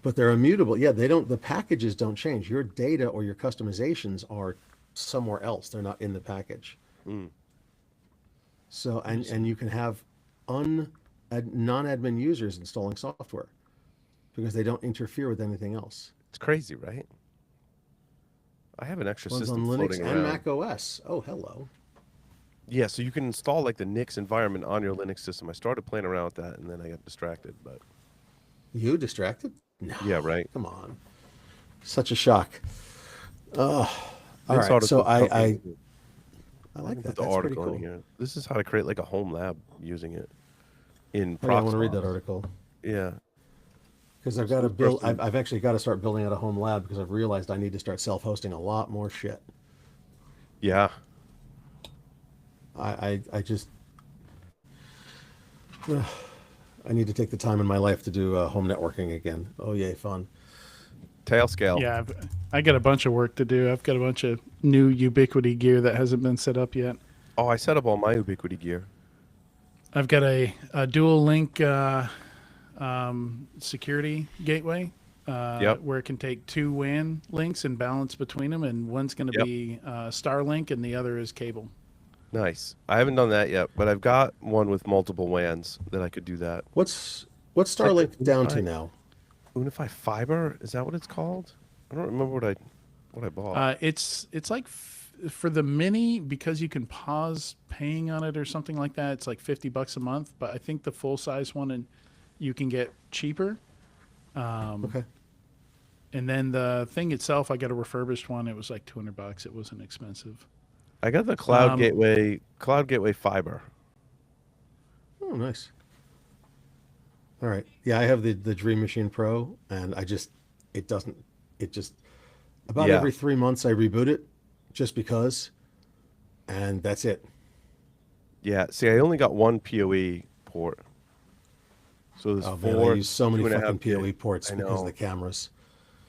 But they're immutable. Yeah, they don't. The packages don't change. Your data or your customizations are somewhere else. They're not in the package. Mm. So and you can have non-admin users installing software because they don't interfere with anything else. It's crazy, right? I have an extra One's on system Linux floating and around. Mac OS. Oh, hello. Yeah, so you can install like the Nix environment on your Linux system. I started playing around with that, and then I got distracted. But You distracted? No. yeah, right. Come on. Such a shock. All This right. So article's I something- like put that. the That's pretty article cool. in here. This is how to create like a home lab using it in Oh, yeah, I want to read that Proxmox. article Yeah. because I've got to build. person- I've actually got to start building out a home lab because I've realized I need to start self-hosting a lot more shit. Yeah. I just I need to take the time in my life to do home networking again. Oh yay, fun! Tailscale. Yeah, I got a bunch of work to do. I've got a bunch of new Ubiquity gear that hasn't been set up yet. Oh, I set up all my Ubiquity gear. I've got a dual link security gateway Yep. where it can take two WAN links and balance between them, and one's going to Yep. be Starlink and the other is cable. Nice. I haven't done that yet, but I've got one with multiple WANs that I could do that. What's Starlink down to Fine. now? Unify Fiber, is that what it's called? I don't remember what I bought. It's like for the mini, because you can pause paying on it or something like that. It's like $50 a month, but I think the full size one and you can get cheaper. Okay. And then the thing itself, I got a refurbished one. It was like $200. It wasn't expensive. I got the Cloud um, Gateway Fiber. Oh, nice. All right. Yeah, I have the Dream Machine Pro, and it just about Yeah. every 3 months I reboot it, just because, and that's it. Yeah. See, I only got one PoE port. So there's Oh man, four. I use so many 2.5 fucking PoE gig. ports I because of know. the cameras.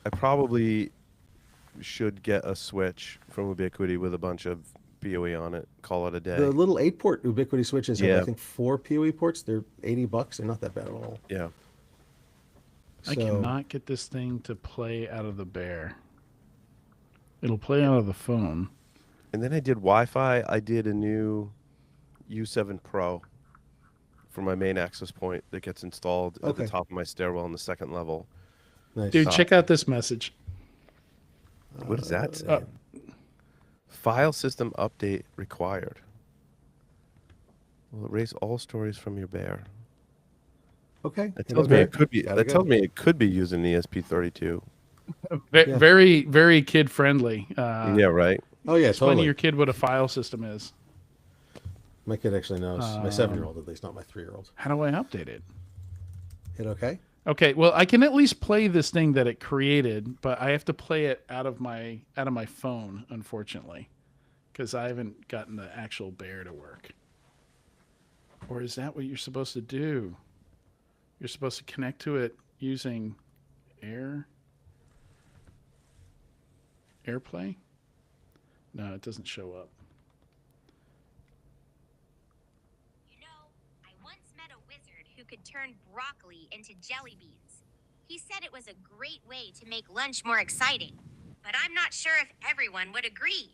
I probably should get a switch from Ubiquity with a bunch of PoE on it. Call it a day. The little 8-port Ubiquity switches have, Yeah. I think, 4 PoE ports. They're $80. They're not that bad at all. Yeah. I So- cannot get this thing to play out of the Bear. It'll play out of the phone. And then I did Wi-Fi. I did a new U7 Pro for my main access point that gets installed at the Okay. top of my stairwell on the second level. Nice. Dude, check out this message. What does that say? File system update required. Will erase all stories from your Bear. Okay. That Here tells we me go. it could be. Gotta That go. tells me it could be using ESP32. Yeah. Very, very kid friendly. Yeah, right. Oh yeah, Explain to totally. your kid what a file system is. My kid actually knows. My 7-year-old, at least, not my 3-year-old. How do I update it? Hit okay. Okay, well, I can at least play this thing that it created, but I have to play it out of my phone, unfortunately, because I haven't gotten the actual Bear to work. Or is that what you're supposed to do? You're supposed to connect to it using AirPlay? No, it doesn't show up. You know, I once met a wizard who could turn broccoli into jelly beans. He said it was a great way to make lunch more exciting, but I'm not sure if everyone would agree.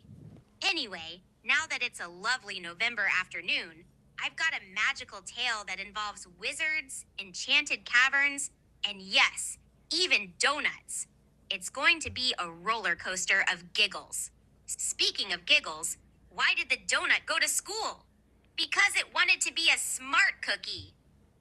Anyway, now that it's a lovely November afternoon, I've got a magical tale that involves wizards, enchanted caverns, and yes, even donuts. It's going to be a roller coaster of giggles. Speaking of giggles, why did the donut go to school? Because it wanted to be a smart cookie.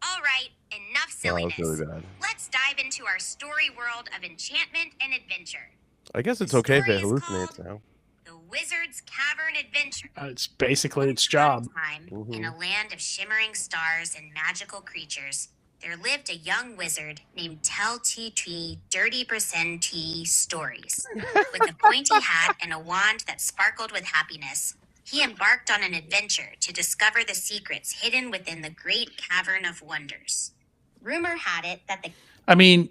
All right, enough Wow, that silliness. was really bad. Let's dive into our story world of enchantment and adventure. I guess it's The okay if it story is hallucinates called- now. The Wizard's Cavern Adventure. It's basically its Once upon a job. time, in a land of shimmering stars and magical creatures, there lived a young wizard named Tel T Tree Dirty Percent T Stories. With a pointy hat and a wand that sparkled with happiness, he embarked on an adventure to discover the secrets hidden within the great cavern of wonders. Rumor had it that the I mean,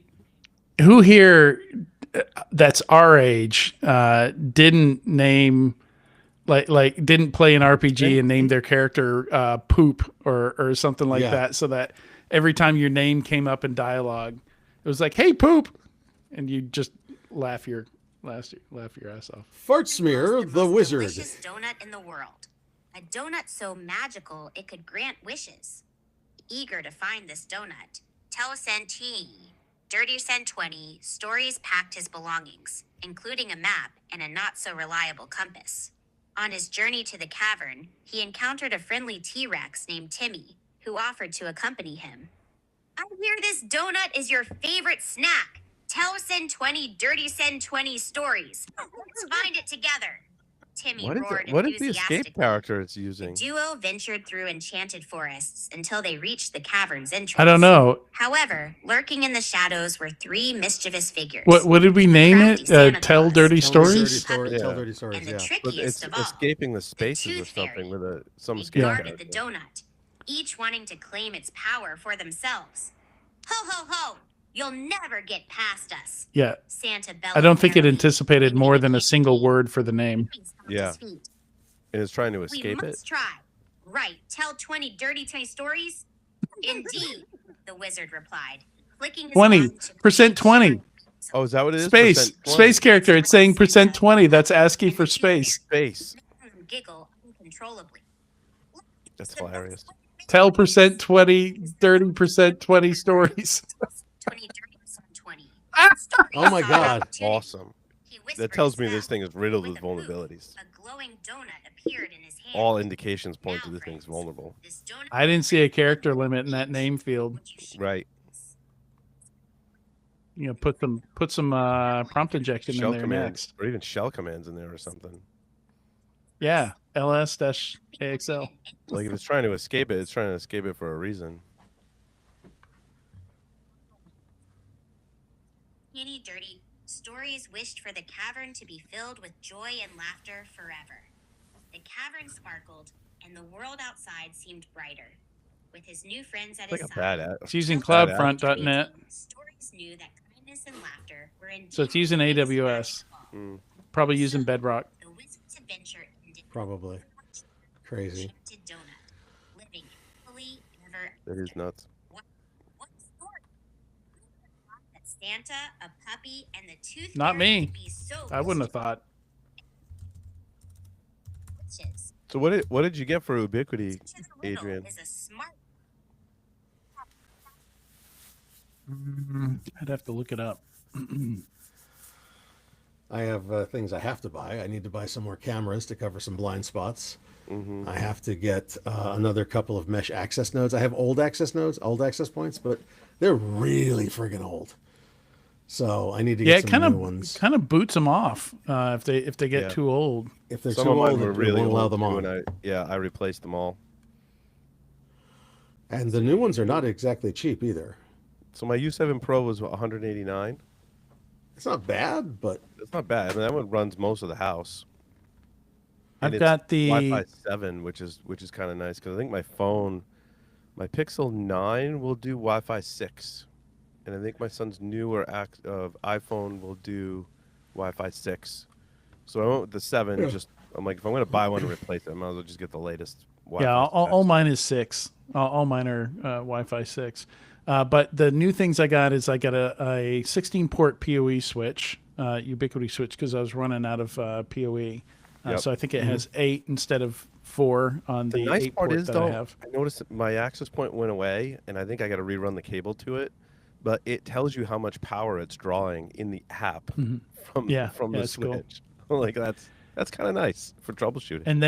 who here that's our age didn't name like didn't play an RPG and name their character Poop or something like Yeah. that, so that every time your name came up in dialogue, it was like, "Hey, Poop," and you just laugh your ass off. Fart Smear, Most the wizard. delicious donut in the world. A donut so magical it could grant wishes. Eager to find this donut, Telecent Dirty Cent 20 Stories packed his belongings, including a map and a not-so-reliable compass. On his journey to the cavern, he encountered a friendly T-Rex named Timmy, who offered to accompany him. I hear this donut is your favorite snack. Tell Sen 20 Dirty Sen 20 stories. Let's find it together. Timmy roared What is the escape enthusiastically. character it's The using? duo ventured through enchanted forests until they reached the cavern's entrance. I don't know. However, lurking in the shadows were three mischievous figures. What did we name Crafty it? Santa Tell Claus. dirty Tell dirty stories. stories. Yeah. Tell dirty stories. And the Yeah. But trickiest it's of all, escaping the spaces or Tooth something Fairy. with some they escape guarded the character. donut, each wanting to claim its power for themselves. Ho ho ho! You'll never get past us, Yeah, Santa bellowed. I don't think it merrily, anticipated leaping more than a against single the word for the name. Timmy stomped Yeah. his feet. And it's trying to We escape it. must try. Right, tell 20 dirty tiny stories? Indeed, the wizard replied, clicking his 20, button to percent create 20. shadows. Oh, is that what it is? Space, Percent 20. space character. It's saying percent 20. That's ASCII for space. Space. Making them giggle uncontrollably. That's hilarious. Tell percent 20, 30% 20 stories. 20 dirty percent 20. Oh my God. Awesome. He whispered That tells me his this mouth. thing is riddled With with a poof, vulnerabilities. A glowing donut appeared in his hand. All indications point to Now, this thing's friends, vulnerable. this donut I didn't see a character limit in that name field. Would you share Right. this? You know, put some prompt injection in Shell there commands. next. Or even shell commands in there or something. Yeah, ls-axl. Like if it's trying to escape it, it's trying to escape it for a reason. Skinny Dirty Stories wished for the cavern to be filled with joy and laughter forever. The cavern sparkled, and the world outside seemed brighter. With his new friends at It's like his a side, bad ad. It's using Bad cloudfront.net. Stories knew that kindness and laughter were indeed So it's using the AWS. magic ball. Mm. Probably using Bedrock. The wizard's adventure ended Probably. Crazy. enchanted donut, living happily ever That is nuts. What story? That Santa, a puppy, and the tooth Not fairy me. could be so I wouldn't have thought. witches. So what did you get for Ubiquity, Such a riddle Adrian? is a smart I'd have to look it up. I have things I have to buy. I need to buy some more cameras to cover some blind spots. Mm-hmm. I have to get another couple of mesh access nodes. I have old access nodes, old access points, but they're really friggin' old. So I need to Yeah, get it some new ones. kind of boots them off if they get Yeah. too old. If they're Some too of mine old, were it really won't allow old them too, on. and I replaced them all. And the new ones are not exactly cheap either. So my U7 Pro was 189. It's not bad, but That's not bad. I mean, that one runs most of the house. I've And it's got the Wi-Fi 7, which is kind of nice because I think my phone, my Pixel 9 will do Wi-Fi 6, and I think my son's newer iPhone will do Wi-Fi 6. So I went with the 7. Yeah. Just I'm like, if I'm gonna buy one and replace it, I might as well just get the latest Wi-Fi. yeah, all specs. mine is 6. All mine are Wi-Fi 6. But the new things I got is I got a 16 port PoE switch, Ubiquity switch, because I was running out of PoE. Yep. So I think it has 8 instead of 4 on The the nice 8 part port is that though, I have. I noticed that my access point went away, and I think I got to rerun the cable to it. But it tells you how much power it's drawing in the app from Mm-hmm. Yeah, from yeah, the it's cool. switch. Like that's kind of nice for troubleshooting. And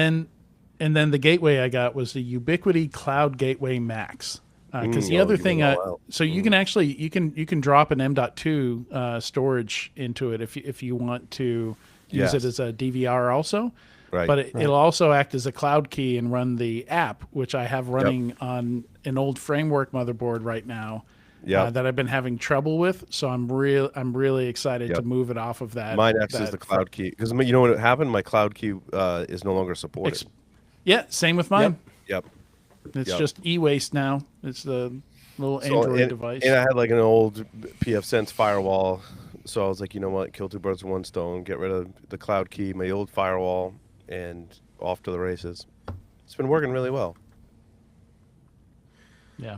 then the gateway I got was the Ubiquity Cloud Gateway Max. Because the other you thing, went all out. so you can actually you can drop an M.2 storage into it if you want to use Yes. it as a DVR also. Right. But it'll also act as a cloud key and run the app, which I have running on an old framework motherboard right now. Yeah. That I've been having trouble with. So I'm really excited to Yep. move it off of that. Mine acts as that the cloud key because you know what happened? My cloud key is no longer supported. Yeah, same with mine. Yep. It's Yep. just e-waste now. It's the little So, Android and, device. and I had like an old PF Sense firewall So I was like, you know what? Kill two birds with one stone. Get rid of the cloud key, my old firewall, and off to the races. It's been working really well. Yeah.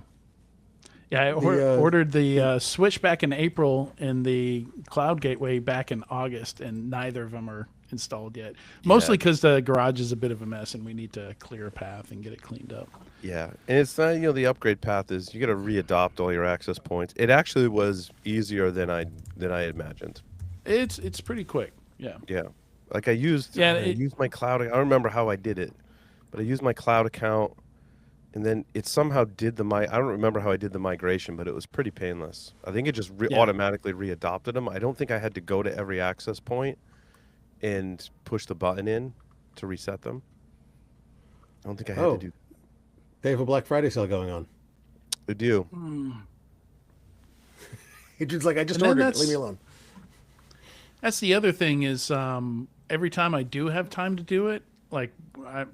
Yeah, I The, ordered the Switch back in April and the Cloud Gateway back in August, and neither of them are installed yet. Mostly because the garage is a bit of a mess, and we need to clear a path and get it cleaned up. Yeah, and it's not, the upgrade path is you got to readopt all your access points. It actually was easier than I imagined. It's pretty quick. Yeah. Yeah, like I used my cloud. I don't remember how I did it, but I used my cloud account, and then it somehow did I don't remember how I did the migration, but it was pretty painless. I think it just automatically readopted them. I don't think I had to go to every access point and push the button in to reset them. I don't think I had to do. They have a Black Friday sale going on. They do. Adrian's like, I just And then ordered it. that's- Leave me alone. That's the other thing is every time I do have time to do it, like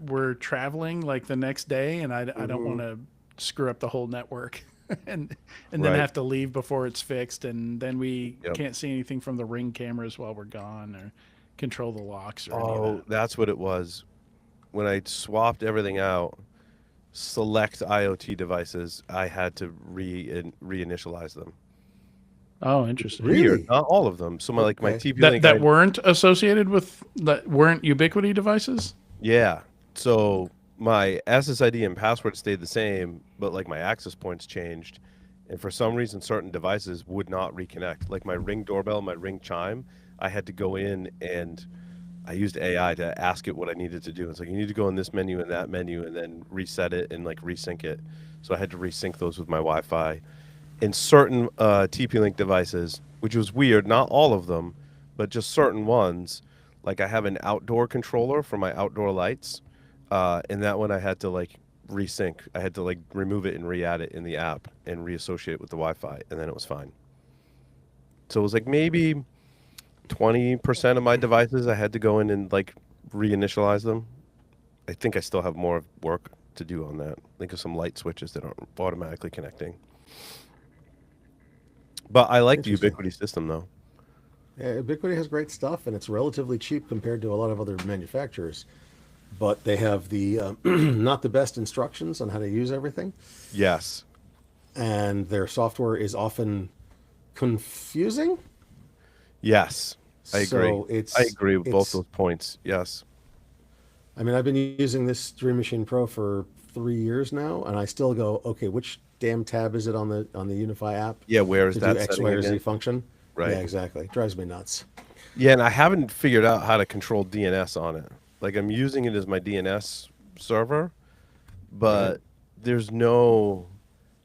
we're traveling like the next day, and I don't want to screw up the whole network and then Right. have to leave before it's fixed, and then we Yep. can't see anything from the Ring cameras while we're gone or control the locks or any Oh, of that. that's what it was. When I swapped everything out, select IoT devices, I had to reinitialize them. Oh, interesting. Really? Weird. Not all of them. So my Okay. TP-Link. That weren't associated with that weren't Ubiquiti devices. Yeah. So my SSID and password stayed the same, but like my access points changed. And for some reason, certain devices would not reconnect. Like my Ring doorbell, my Ring chime, I had to go in and I used AI to ask it what I needed to do. It's like, you need to go in this menu and that menu and then reset it and like resync it. So I had to resync those with my Wi-Fi. In certain TP-Link devices, which was weird, not all of them, but just certain ones. Like I have an outdoor controller for my outdoor lights, and that one I had to like resync. I had to like remove it and re-add it in the app and reassociate it with the Wi-Fi, and then it was fine. So it was like maybe 20% of my devices I had to go in and like reinitialize them. I think I still have more work to do on that. Think of some light switches that aren't automatically connecting. But I like the Interesting. Ubiquiti system though. Yeah, Ubiquiti has great stuff, and it's relatively cheap compared to a lot of other manufacturers. But they have the not the best instructions on how to use everything, Yes. and their software is often confusing. Yes. I agree. So I agree with both it's- those points. Yes. I mean, I've been using this Dream Machine Pro for 3 years now, and I still go, okay, which damn tab is it on the Unify app Yeah, where is to that do X, setting Y, or Z again? function? Right. Yeah, exactly. Drives me nuts. Yeah, and I haven't figured out how to control DNS on it. Like I'm using it as my DNS server, but there's no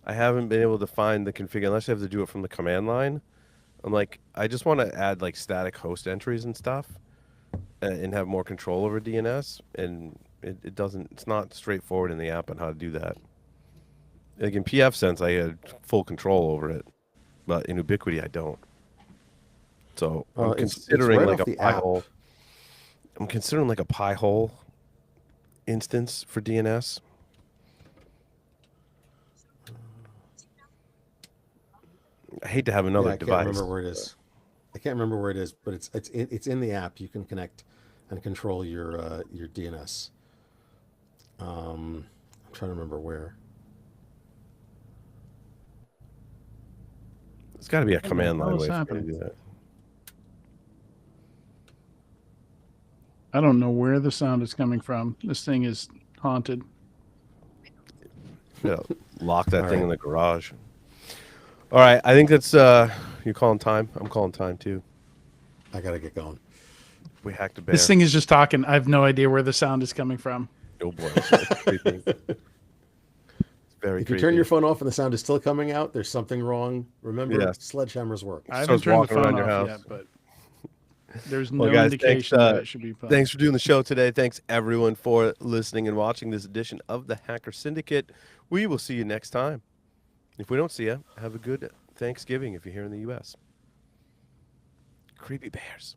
I haven't been able to find the config unless I have to do it from the command line. I'm like, I just want to add like static host entries and stuff and have more control over DNS, and it doesn't, it's not straightforward in the app on how to do that. Like in PF Sense, I had full control over it, but in Ubiquiti, I don't. So I'm It's considering right like off a the Pi app. hole. I'm considering like a Pi hole instance for DNS. I hate to have another Yeah, I device. can't remember where it is. I can't remember where it is, but it's in the app. You can connect and control your DNS. I'm trying to remember where. It's got to be a the command line hell way is for me to happening? do that. I don't know where the sound is coming from. This thing is haunted. Yeah, lock that All thing right. in the garage. All right, I think that's you calling time. I'm calling time too. I gotta get going. We hacked a bear. This thing is just talking. I have no idea where the sound is coming from. Oh boy, it's creepy. It's very If you creepy. turn your phone off and the sound is still coming out, there's something wrong. Remember, Yes. sledgehammers work. I haven't Starts turned the walking around phone your off house. yet, but there's Well, no guys, indication thanks, that it should be. Thanks for doing the show today. Thanks everyone for listening and watching this edition of the Hacker Syndicate. We will see you next time. If we don't see you, have a good Thanksgiving if you're here in the U.S. Creepy bears.